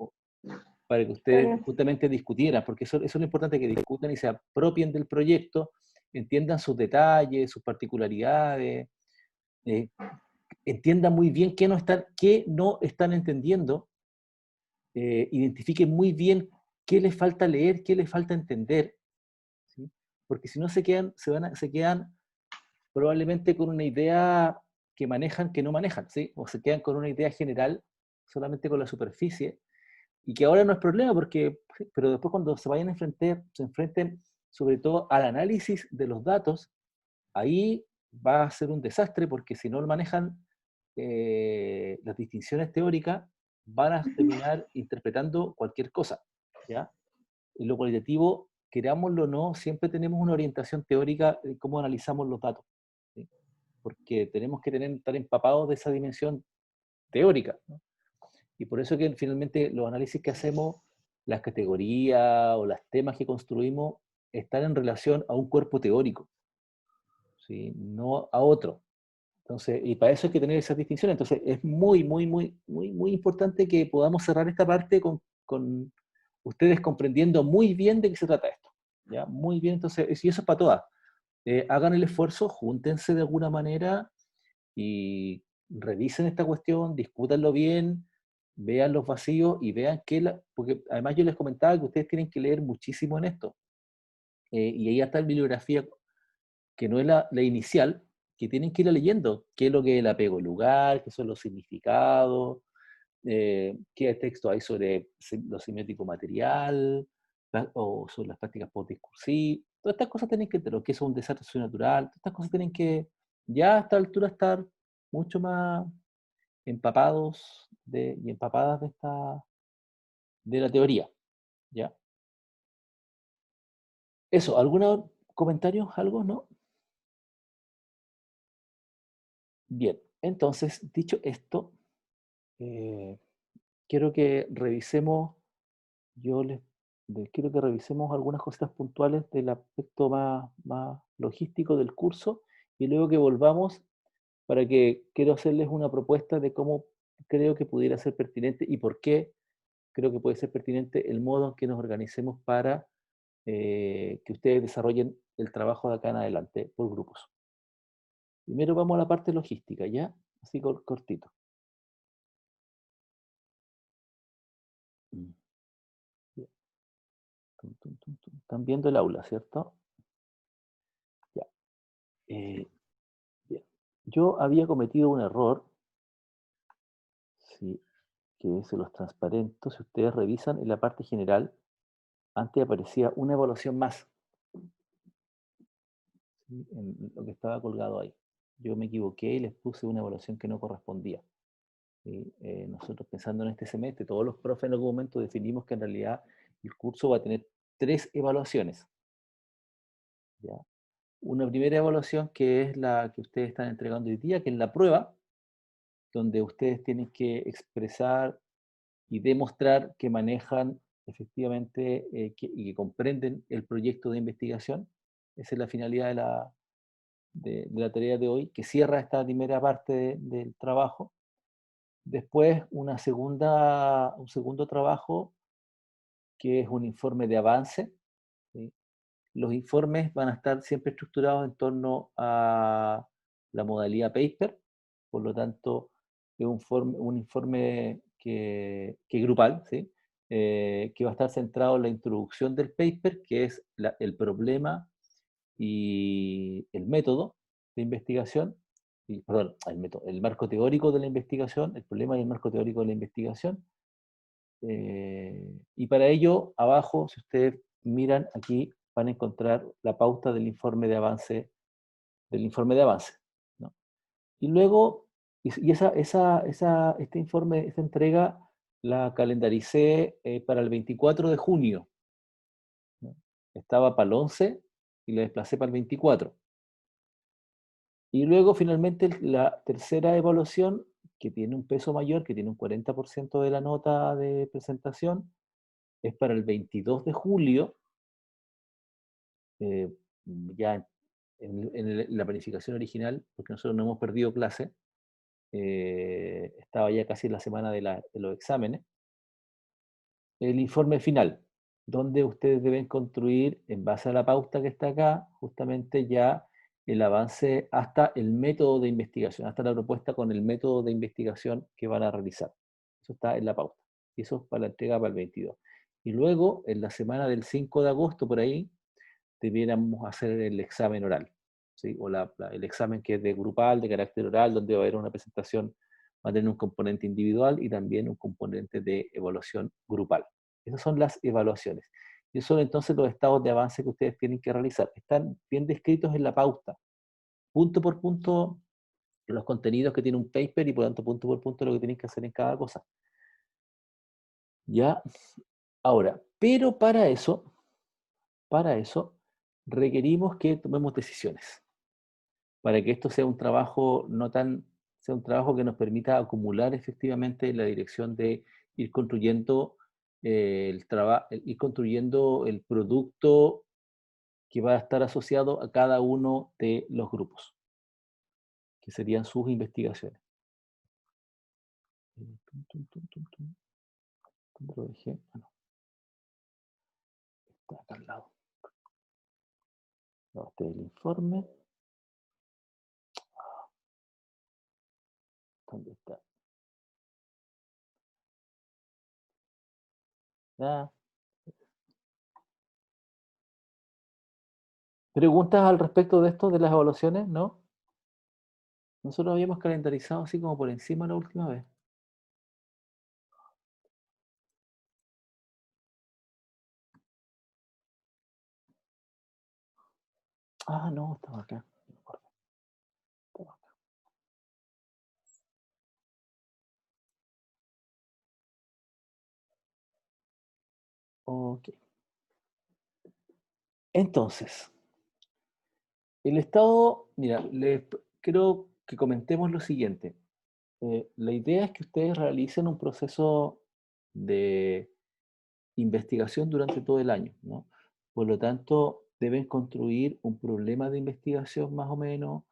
A: Para que ustedes
I: claro.
A: justamente discutieran, porque eso es lo importante, que discutan y se apropien del proyecto, entiendan sus detalles, sus particularidades, eh, entiendan muy bien qué no están entendiendo, identifiquen muy bien qué les falta leer, qué les falta entender, ¿sí? Porque si no se quedan probablemente con una idea que manejan, que no manejan, ¿sí? O se quedan con una idea general, solamente con la superficie, y que ahora no es problema, pero después cuando se enfrenten sobre todo al análisis de los datos, ahí va a ser un desastre, porque si no lo manejan las distinciones teóricas, van a terminar interpretando cualquier cosa, ¿ya? En lo cualitativo, querámoslo o no, siempre tenemos una orientación teórica en cómo analizamos los datos, ¿sí? Porque tenemos que estar empapados de esa dimensión teórica, ¿no? Y por eso que finalmente los análisis que hacemos, las categorías o los temas que construimos, están en relación a un cuerpo teórico, ¿sí? No a otro. Entonces, y para eso hay que tener esas distinciones. Entonces, es muy importante que podamos cerrar esta parte con ustedes comprendiendo muy bien de qué se trata esto. ¿Ya? Muy bien, entonces, y eso es para todas. Hagan el esfuerzo, júntense de alguna manera y revisen esta cuestión, discútanlo bien, vean los vacíos y vean porque además yo les comentaba que ustedes tienen que leer muchísimo en esto. Y ahí está la bibliografía, que no es la inicial, que tienen que ir leyendo, qué es lo que es el apego lugar, qué son los significados, qué texto hay sobre lo semiótico material, o sobre las prácticas postdiscursivas. Todas estas cosas tienen que, lo que es un desastre socionatural, todas estas cosas tienen que ya a esta altura estar mucho más empapados y empapadas de la teoría, ¿ya? Eso, ¿algunos comentarios? ¿Algo? ¿No? Bien, entonces, dicho esto, eh, quiero que revisemos, yo quiero que revisemos algunas cosas puntuales del aspecto más logístico del curso y luego que volvamos para que quiero hacerles una propuesta de cómo creo que pudiera ser pertinente y por qué creo que puede ser pertinente el modo en que nos organicemos para que ustedes desarrollen el trabajo de acá en adelante por grupos. Primero vamos a la parte logística, ¿ya? Así cortito. Mm. Bien. Están viendo el aula, ¿cierto? Ya. Bien. Yo había cometido un error, sí, que se los transparento. Si ustedes revisan en la parte general, antes aparecía una evaluación más, ¿sí? En lo que estaba colgado ahí. Yo me equivoqué y les puse una evaluación que no correspondía, ¿sí? Nosotros pensando en este semestre, todos los profes en algún momento definimos que en realidad el curso va a tener 3 evaluaciones, ¿ya? Una primera evaluación que es la que ustedes están entregando hoy día, que es la prueba, donde ustedes tienen que expresar y demostrar que manejan efectivamente y que comprenden el proyecto de investigación. Esa es la finalidad de la tarea de hoy, que cierra esta primera parte del trabajo. Después, un segundo trabajo, que es un informe de avance, ¿sí? Los informes van a estar siempre estructurados en torno a la modalidad paper, por lo tanto, es un informe que grupal, ¿sí? que va a estar centrado en la introducción del paper, que es el problema y el método de investigación, perdón, el marco teórico de la investigación, el problema y el marco teórico de la investigación. Y para ello, abajo, si ustedes miran aquí, van a encontrar la pauta del informe de avance, ¿no? Y luego, este informe, esta entrega, la calendaricé para el 24 de junio, ¿no? Estaba para el 11 y la desplacé para el 24. Y luego, finalmente, la tercera evaluación, que tiene un peso mayor, que tiene un 40% de la nota de presentación, es para el 22 de julio, ya en la planificación original, porque nosotros no hemos perdido clase, estaba ya casi en la semana de los exámenes, el informe final, donde ustedes deben construir, en base a la pauta que está acá, justamente ya el avance hasta el método de investigación, hasta la propuesta con el método de investigación que van a realizar. Eso está en la pauta. Y eso es para la entrega para el 22. Y luego, en la semana del 5 de agosto, por ahí, debiéramos hacer el examen oral, ¿sí? O el examen que es de grupal, de carácter oral, donde va a haber una presentación, va a tener un componente individual y también un componente de evaluación grupal. Esas son las evaluaciones. Y esos son entonces los estados de avance que ustedes tienen que realizar. Están bien descritos en la pauta, punto por punto, los contenidos que tiene un paper y por lo tanto punto por punto lo que tienen que hacer en cada cosa. ¿Ya? Ahora, pero para eso requerimos que tomemos decisiones, para que esto sea un trabajo sea un trabajo que nos permita acumular efectivamente la dirección de ir construyendo ir construyendo el producto que va a estar asociado a cada uno de los grupos, que serían sus investigaciones. ¿Dónde lo dejé? Ah, no. Está acá al lado. No, este es el informe. ¿Dónde está? Ah. ¿Preguntas al respecto de esto, de las evaluaciones? ¿No? Nosotros habíamos calendarizado así como por encima la última vez. Ah, no, estaba acá. No me acuerdo. Estaba acá. Ok. Entonces, el Estado, mira, quiero que comentemos lo siguiente. La idea es que ustedes realicen un proceso de investigación durante todo el año, ¿no? Por lo tanto, deben construir un problema de investigación más o menos,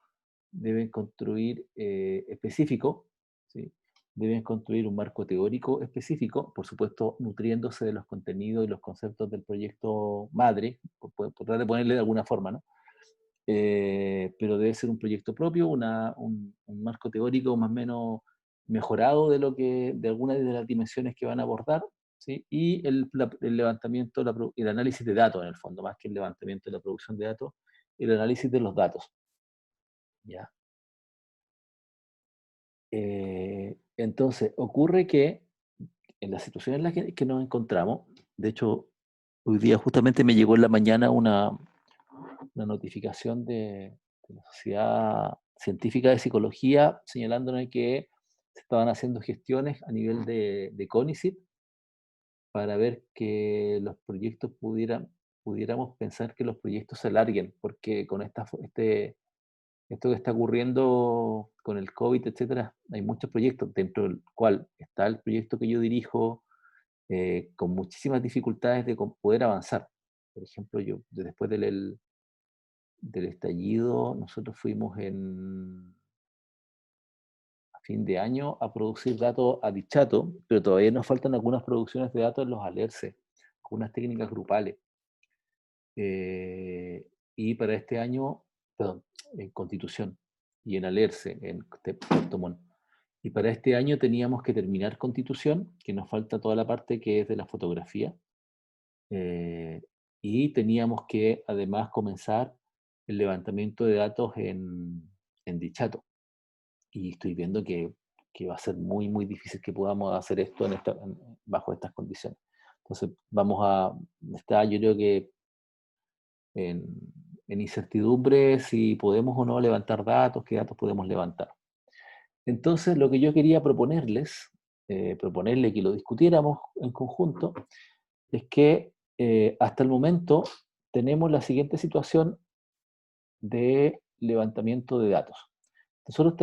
A: deben construir específico, ¿sí? Deben construir un marco teórico específico, por supuesto, nutriéndose de los contenidos y los conceptos del proyecto madre, por tratar de ponerle de alguna forma, ¿no? Pero debe ser un proyecto propio, un marco teórico más o menos mejorado de algunas de las dimensiones que van a abordar, ¿sí? Y el levantamiento, el análisis de datos en el fondo, más que el levantamiento de la producción de datos, el análisis de los datos, ¿ya? Entonces, ocurre que en la situación en la que nos encontramos, de hecho, hoy día justamente me llegó en la mañana una notificación de la Sociedad Científica de Psicología señalándonos que se estaban haciendo gestiones a nivel de CONICET para ver que los proyectos pudiéramos pensar que los proyectos se alarguen, porque con esto que está ocurriendo con el COVID, etcétera, hay muchos proyectos, dentro del cual está el proyecto que yo dirijo, con muchísimas dificultades de poder avanzar. Por ejemplo, yo después del estallido, nosotros fuimos a fin de año a producir datos a Dichato, pero todavía nos faltan algunas producciones de datos en los Alerce, con unas técnicas grupales. Y para este año, perdón, en Constitución y en Alerce, en Puerto Montt. Y para este año teníamos que terminar Constitución, que nos falta toda la parte que es de la fotografía. Y teníamos que además comenzar el levantamiento de datos en Dichato. Y estoy viendo que va a ser muy, muy difícil que podamos hacer esto bajo estas condiciones. Entonces está yo creo que en incertidumbre si podemos o no levantar datos, qué datos podemos levantar. Entonces lo que yo quería proponerle que lo discutiéramos en conjunto, es que hasta el momento tenemos la siguiente situación de levantamiento de datos. Nosotros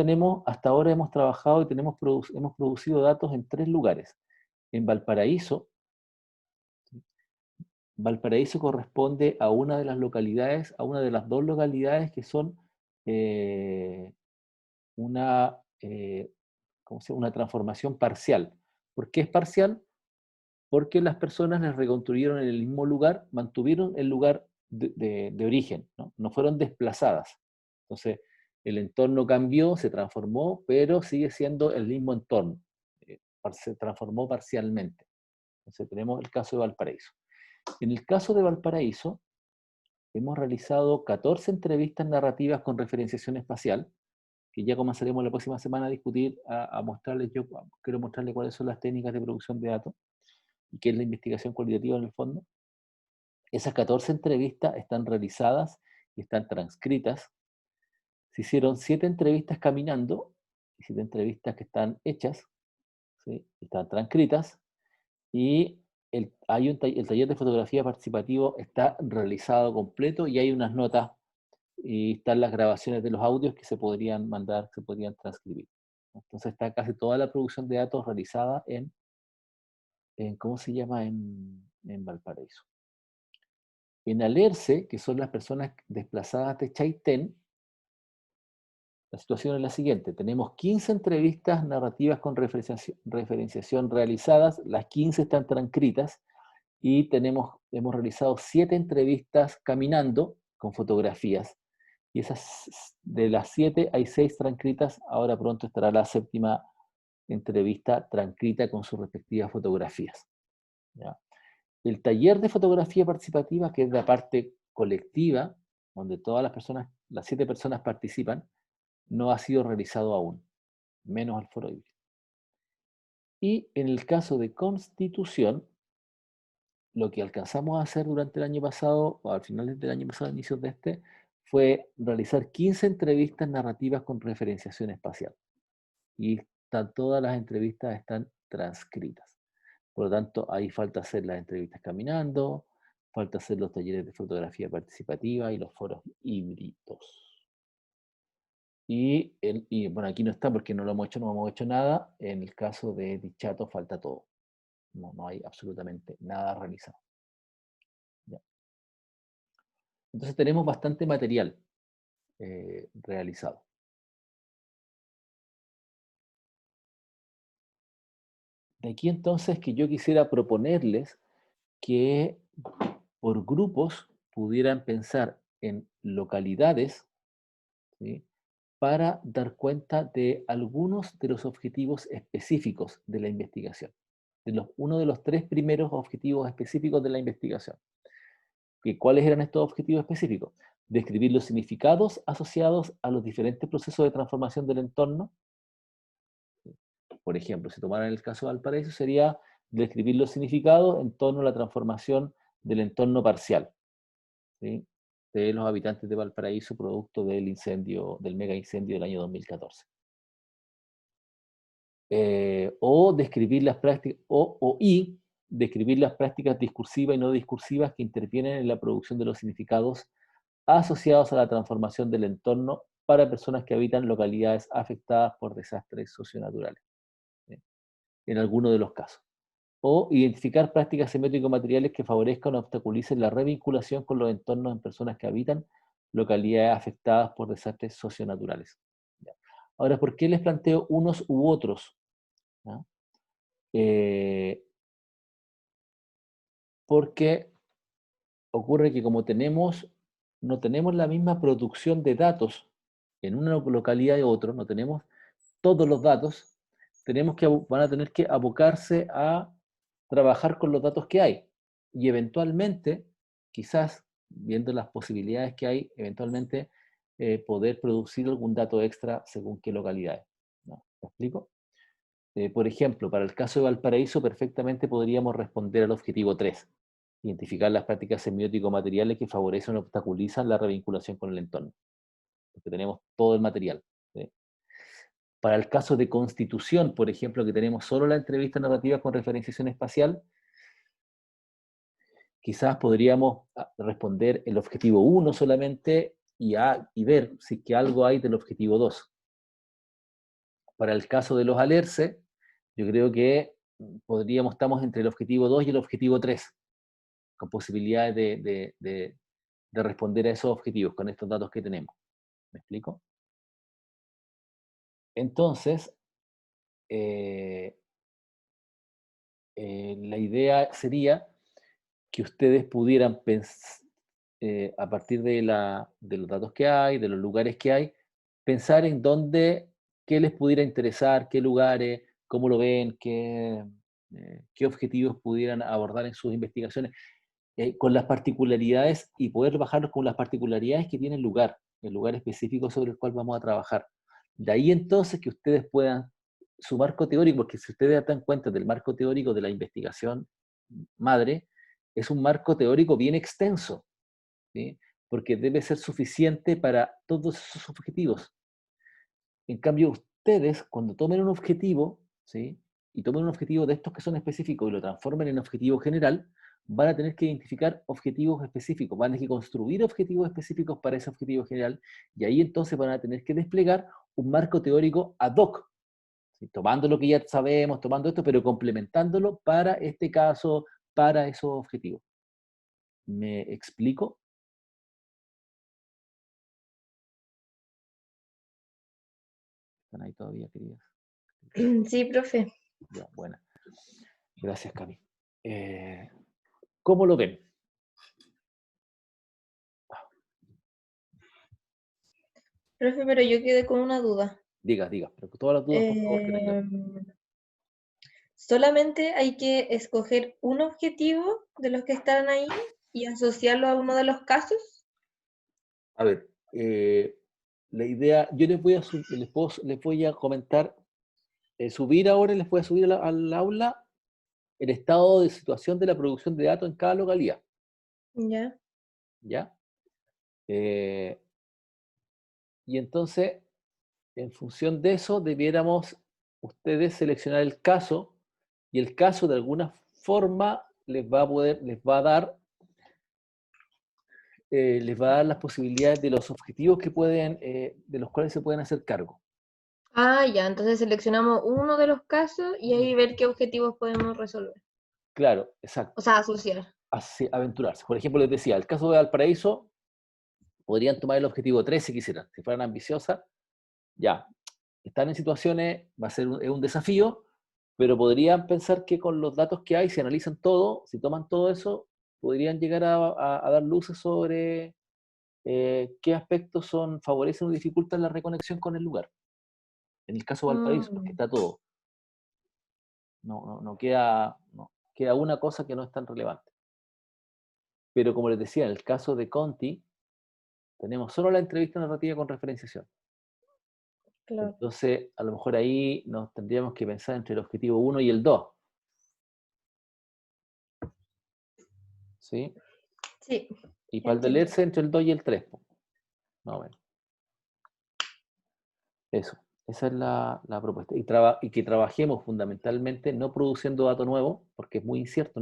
A: hasta ahora hemos trabajado y hemos producido datos en 3 lugares. En Valparaíso. Valparaíso corresponde a una de las localidades, a una de las 2 localidades que son una transformación parcial. ¿Por qué es parcial? Porque las personas les reconstruyeron en el mismo lugar, mantuvieron el lugar de origen, no fueron desplazadas. Entonces, el entorno cambió, se transformó, pero sigue siendo el mismo entorno. Se transformó parcialmente. Entonces, tenemos el caso de Valparaíso. En el caso de Valparaíso, hemos realizado 14 entrevistas narrativas con referenciación espacial, que ya comenzaremos la próxima semana a discutir, a mostrarles. Yo quiero mostrarles cuáles son las técnicas de producción de datos y qué es la investigación cualitativa en el fondo. Esas 14 entrevistas están realizadas y están transcritas. Se hicieron 7 entrevistas caminando, y 7 entrevistas que están hechas, ¿sí? Están transcritas, y el taller de fotografía participativo está realizado completo y hay unas notas y están las grabaciones de los audios que se podrían mandar, se podrían transcribir. Entonces está casi toda la producción de datos realizada en ¿cómo se llama? En Valparaíso. En Alerce, que son las personas desplazadas de Chaitén, la situación es la siguiente. Tenemos 15 entrevistas narrativas con referenciación realizadas, las 15 están transcritas, y hemos realizado 7 entrevistas caminando con fotografías. Y de las 7 hay 6 transcritas, ahora pronto estará la 7ª entrevista transcrita con sus respectivas fotografías. ¿Ya? El taller de fotografía participativa, que es la parte colectiva, donde todas las 7 personas participan, no ha sido realizado aún, menos el foro híbrido. Y en el caso de Constitución, lo que alcanzamos a hacer durante el año pasado, o al final del año pasado, inicios de este, fue realizar 15 entrevistas narrativas con referenciación espacial. Y todas las entrevistas están transcritas. Por lo tanto, ahí falta hacer las entrevistas caminando, falta hacer los talleres de fotografía participativa y los foros híbridos. Y bueno, aquí no está porque no hemos hecho nada. En el caso de Dichato falta todo. No hay absolutamente nada realizado. ¿Ya? Entonces tenemos bastante material realizado. De aquí entonces que yo quisiera proponerles que por grupos pudieran pensar en localidades, ¿sí?, para dar cuenta de algunos de los objetivos específicos de la investigación. Uno de los 3 primeros objetivos específicos de la investigación. ¿Cuáles eran estos objetivos específicos? Describir los significados asociados a los diferentes procesos de transformación del entorno. Por ejemplo, si tomaran el caso de Valparaíso, sería describir los significados en torno a la transformación del entorno parcial, ¿sí?, de los habitantes de Valparaíso, producto del mega incendio del año 2014. O describir las prácticas, describir las prácticas discursivas y no discursivas que intervienen en la producción de los significados asociados a la transformación del entorno para personas que habitan localidades afectadas por desastres socionaturales, ¿sí?, en alguno de los casos. O identificar prácticas semiótico-materiales que favorezcan o obstaculicen la revinculación con los entornos en personas que habitan localidades afectadas por desastres socionaturales. ¿Ya? Ahora, ¿por qué les planteo unos u otros? ¿Ya? Porque ocurre que como no tenemos la misma producción de datos en una localidad y otra, no tenemos todos los datos, van a tener que abocarse a trabajar con los datos que hay. Y eventualmente, quizás, viendo las posibilidades que hay, eventualmente poder producir algún dato extra según qué localidades. ¿No? ¿Me explico? Por ejemplo, para el caso de Valparaíso, perfectamente podríamos responder al objetivo 3, identificar las prácticas semiótico-materiales que favorecen o obstaculizan la revinculación con el entorno, porque tenemos todo el material. ¿Sí? Para el caso de Constitución, por ejemplo, que tenemos solo la entrevista narrativa con referenciación espacial, quizás podríamos responder el objetivo 1 solamente y ver si que algo hay del objetivo 2. Para el caso de los alerces, yo creo que estamos entre el objetivo 2 y el objetivo 3, con posibilidades de responder a esos objetivos con estos datos que tenemos. ¿Me explico? Entonces, la idea sería que ustedes pudieran pensar, a partir de los datos que hay, de los lugares que hay, pensar en qué les pudiera interesar, qué lugares, cómo lo ven, qué objetivos pudieran abordar en sus investigaciones, con las particularidades y poder bajarlos con las particularidades que tiene el lugar específico sobre el cual vamos a trabajar. De ahí entonces que ustedes puedan su marco teórico, porque si ustedes dan cuenta del marco teórico de la investigación madre, es un marco teórico bien extenso, ¿sí? Porque debe ser suficiente para todos esos objetivos. En cambio, ustedes, cuando tomen un objetivo, ¿sí? Y tomen un objetivo de estos que son específicos y lo transformen en objetivo general, van a tener que identificar objetivos específicos, van a tener que construir objetivos específicos para ese objetivo general, y ahí entonces van a tener que desplegar un marco teórico ad hoc, ¿sí? Tomando lo que ya sabemos, tomando esto, pero complementándolo para este caso, para esos objetivos. ¿Me explico? ¿Están ahí todavía, queridas?
C: Sí, profe.
A: Ya, buena. Gracias, Cami. ¿Cómo lo ven?
C: Profe, pero yo quedé con una duda.
A: Diga, pero todas las dudas, por favor, que tengan.
C: Solamente hay que escoger un objetivo de los que están ahí y asociarlo a uno de los casos.
A: A ver, la idea, yo les voy a comentar, subir ahora, les voy a subir al aula el estado de situación de la producción de datos en cada localidad.
C: Ya.
A: ¿Ya? Y entonces, en función de eso, debiéramos ustedes seleccionar el caso, y el caso de alguna forma les va a dar las posibilidades de los objetivos que de los cuales se pueden hacer cargo.
C: Ah, ya, entonces seleccionamos uno de los casos y ahí ver qué objetivos podemos resolver.
A: Claro, exacto.
C: O sea, asociar.
A: Aventurarse. Por ejemplo, les decía, el caso de Valparaíso, podrían tomar el objetivo 3 si quisieran, si fueran ambiciosas, ya, están en situaciones, es un desafío, pero podrían pensar que con los datos que hay, si analizan todo, si toman todo eso, podrían llegar a dar luces sobre qué aspectos favorecen o dificultan la reconexión con el lugar. En el caso de Valparaíso, porque está todo. No queda una cosa que no es tan relevante. Pero como les decía, en el caso de Conti, tenemos solo la entrevista narrativa con referenciación.
C: Claro.
A: Entonces, a lo mejor ahí nos tendríamos que pensar entre el objetivo 1 y el 2. ¿Sí?
C: Sí.
A: Y para el de leerse entre el 2 y el 3. Más o menos. Eso. Esa es la propuesta. Y que trabajemos fundamentalmente no produciendo datos nuevos, porque es muy incierto.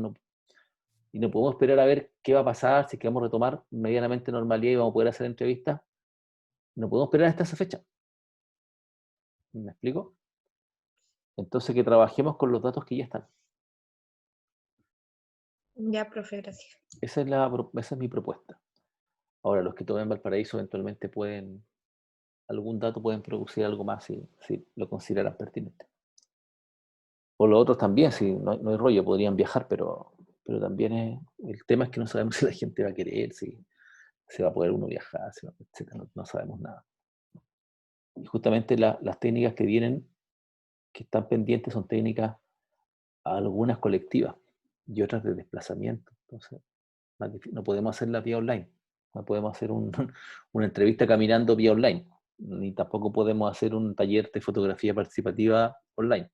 A: Y no podemos esperar a ver qué va a pasar, si es que vamos a retomar medianamente normalidad y vamos a poder hacer entrevistas. No podemos esperar hasta esa fecha. ¿Me explico? Entonces, que trabajemos con los datos que ya están.
C: Ya, profe, gracias.
A: Esa es mi propuesta. Ahora, los que tomen Valparaíso eventualmente algún dato pueden producir algo más si lo consideran pertinente. O los otros también, si no hay rollo, podrían viajar, pero también el tema es que no sabemos si la gente va a querer, si va a poder uno viajar, etc. No sabemos nada. Y justamente las técnicas que vienen que están pendientes son técnicas, algunas colectivas y otras de desplazamiento. Entonces, no podemos hacer la vía online, no podemos hacer una entrevista caminando vía online, ni tampoco podemos hacer un taller de fotografía participativa online.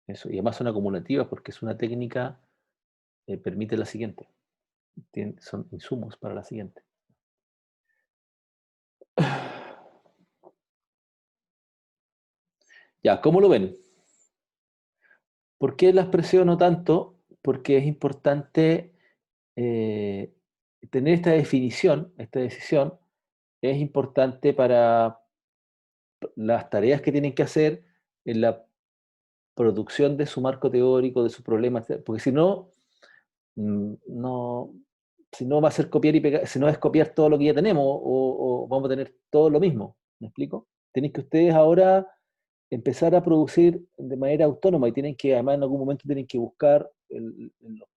A: Eso, y además son acumulativas porque es una técnica, permite la siguiente, son insumos para la siguiente. Ya, ¿cómo lo ven? ¿Por qué las presiono tanto? Porque es importante tener esta definición, esta decisión, es importante para las tareas que tienen que hacer en la producción de su marco teórico, de su problema, porque si no, si no va a ser copiar y pegar, si no es copiar todo lo que ya tenemos, o vamos a tener todo lo mismo, ¿me explico? Tenéis que ustedes ahora empezar a producir de manera autónoma y tienen que, además en algún momento tienen que buscar en los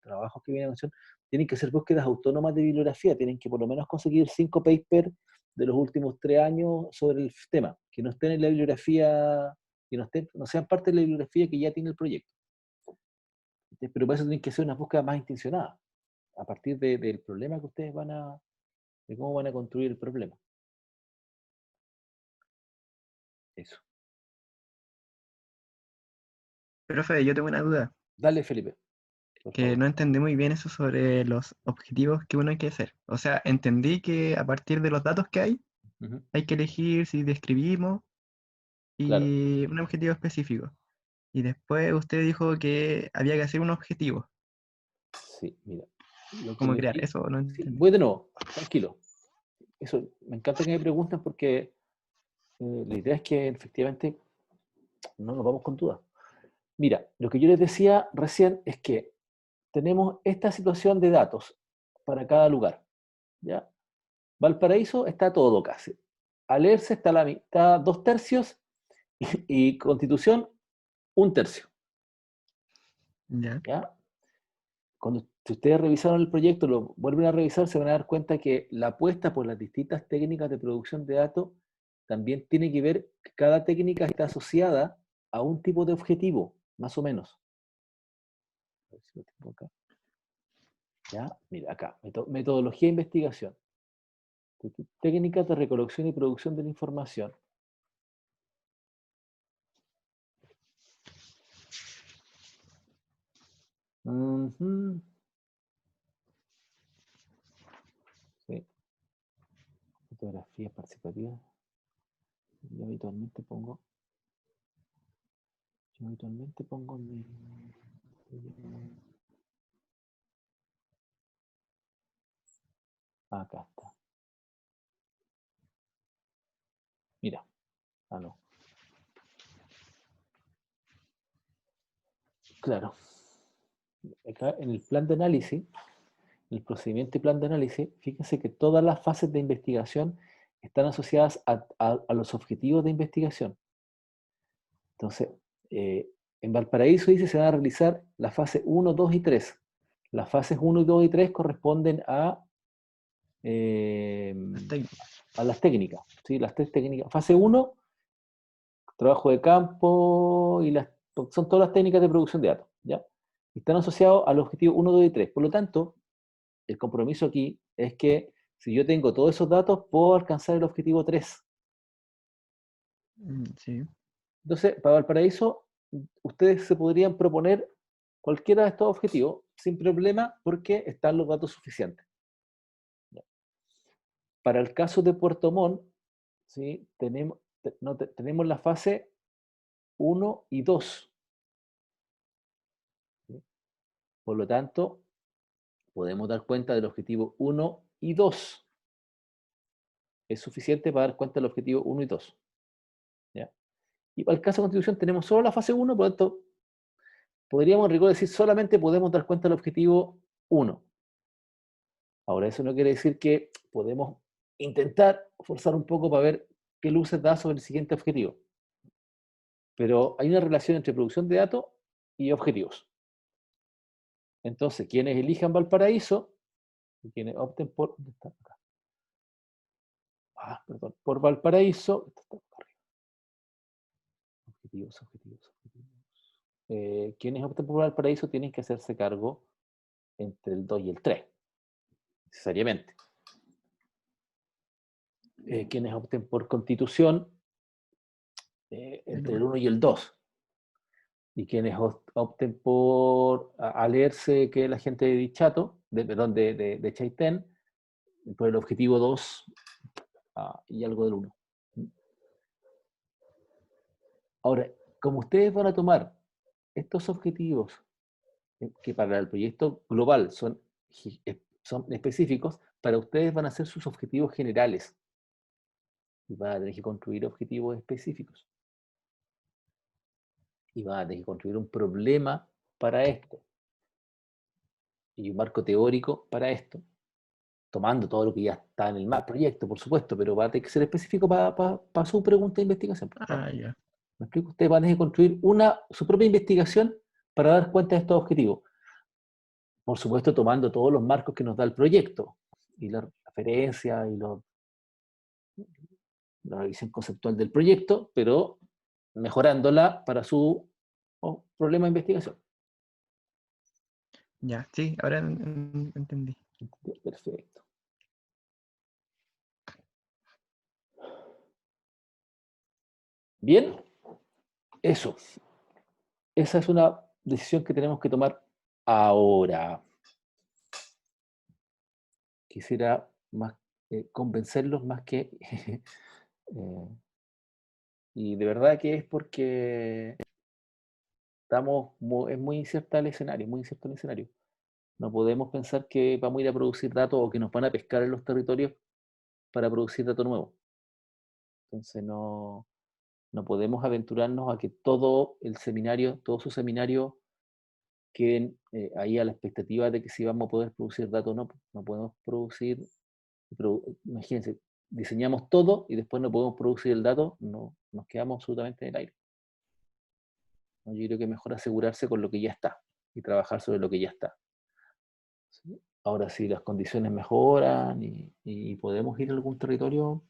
A: trabajos que vienen a mención, tienen que hacer búsquedas autónomas de bibliografía, tienen que por lo menos conseguir 5 papers de los últimos 3 años sobre el tema, que no estén en la bibliografía, que no sean parte de la bibliografía que ya tiene el proyecto. Pero para eso tienen que hacer unas búsquedas más intencionadas, a partir del problema que ustedes de cómo van a construir el problema. Eso.
D: Profe, yo tengo una duda,
A: Dale, Felipe. Por
D: que
A: favor.
D: no entendí muy bien eso sobre los objetivos que uno hay que hacer. O sea, entendí que a partir de los datos que hay que elegir si describimos
A: Claro.
D: y un objetivo específico. Y después usted dijo que había que hacer un objetivo.
A: Sí, mira.
D: ¿Cómo crear? Eso no
A: Sí,
D: entendí.
A: voy de nuevo, tranquilo. Eso, me encanta que me pregunten porque la idea es que efectivamente no nos vamos con dudas. Mira, lo que yo les decía recién es que tenemos esta situación de datos para cada lugar. ¿Ya? Valparaíso está todo casi. Alerce está la mitad, 2/3 y Constitución 1/3.
D: Ya.
A: ¿Ya? Si ustedes revisaron el proyecto, lo vuelven a revisar, se van a dar cuenta que la apuesta por las distintas técnicas de producción de datos también tiene que ver que cada técnica está asociada a un tipo de objetivo, más o menos. A ver si lo tengo acá. ¿Ya? Mira, acá, metodología de investigación. Técnicas de recolección y producción de la información. Ujú. Sí. Fotografía participativa. Yo habitualmente pongo mi... Acá está. Mira. Ah, no. Claro. Acá en el plan de análisis, el procedimiento y plan de análisis, fíjense que todas las fases de investigación están asociadas a los objetivos de investigación. Entonces, en Valparaíso dice se van a realizar la fase 1, 2 y 3. Las fases 1, 2 y 3 corresponden a las técnicas, ¿sí? Las 3 técnicas. Fase 1, trabajo de campo, son todas las técnicas de producción de datos, ¿ya? Están asociados al objetivo 1, 2 y 3. Por lo tanto, el compromiso aquí es que si yo tengo todos esos datos, puedo alcanzar el objetivo 3.
D: Sí.
A: Entonces, para Valparaíso, ustedes se podrían proponer cualquiera de estos objetivos sin problema porque están los datos suficientes. Para el caso de Puerto Montt, ¿sí? tenemos la fase 1 y 2. ¿Sí? Por lo tanto, podemos dar cuenta del objetivo 1 y 2. Es suficiente para dar cuenta del objetivo 1 y 2. ¿Ya? Y para el caso de Constitución tenemos solo la fase 1, por lo tanto, podríamos en rigor decir solamente podemos dar cuenta del objetivo 1. Ahora, eso no quiere decir que podemos intentar forzar un poco para ver qué luces da sobre el siguiente objetivo. Pero hay una relación entre producción de datos y objetivos. Entonces, quienes elijan Valparaíso, quienes opten por... ¿dónde está? Acá. perdón, por Valparaíso. Objetivos. Quienes opten por Valparaíso tienen que hacerse cargo entre el 2 y el 3, necesariamente. Quienes opten por Constitución, entre el 1 y el 2. Y quienes opten por a leerse que la gente de Dichato, de Chaitén, por el objetivo 2 y algo del 1. Ahora, como ustedes van a tomar estos objetivos que para el proyecto global son específicos, para ustedes van a ser sus objetivos generales. Y van a tener que construir objetivos específicos. Y van a tener que construir un problema para esto. Y un marco teórico para esto. Tomando todo lo que ya está en el proyecto, por supuesto, pero va a tener que ser específico para su pregunta de investigación.
D: Ya.
A: ¿Me explico? Ustedes van a tener que construir su propia investigación para dar cuenta de estos objetivos. Por supuesto, tomando todos los marcos que nos da el proyecto, y la referencia, y la revisión conceptual del proyecto, pero mejorándola para su problema de investigación.
D: Ya, sí, ahora entendí.
A: Perfecto. Bien, eso. Esa es una decisión que tenemos que tomar ahora. Quisiera más convencerlos más que... y de verdad que es porque es muy incierto el escenario. No podemos pensar que vamos a ir a producir datos o que nos van a pescar en los territorios para producir datos nuevos. Entonces no podemos aventurarnos a que todo su seminario queden ahí a la expectativa de que si vamos a poder producir datos. No podemos producir, imagínense, diseñamos todo y después no podemos producir el dato, nos quedamos absolutamente en el aire. Yo creo que es mejor asegurarse con lo que ya está y trabajar sobre lo que ya está. ¿Sí? Ahora, si las condiciones mejoran y podemos ir a algún territorio,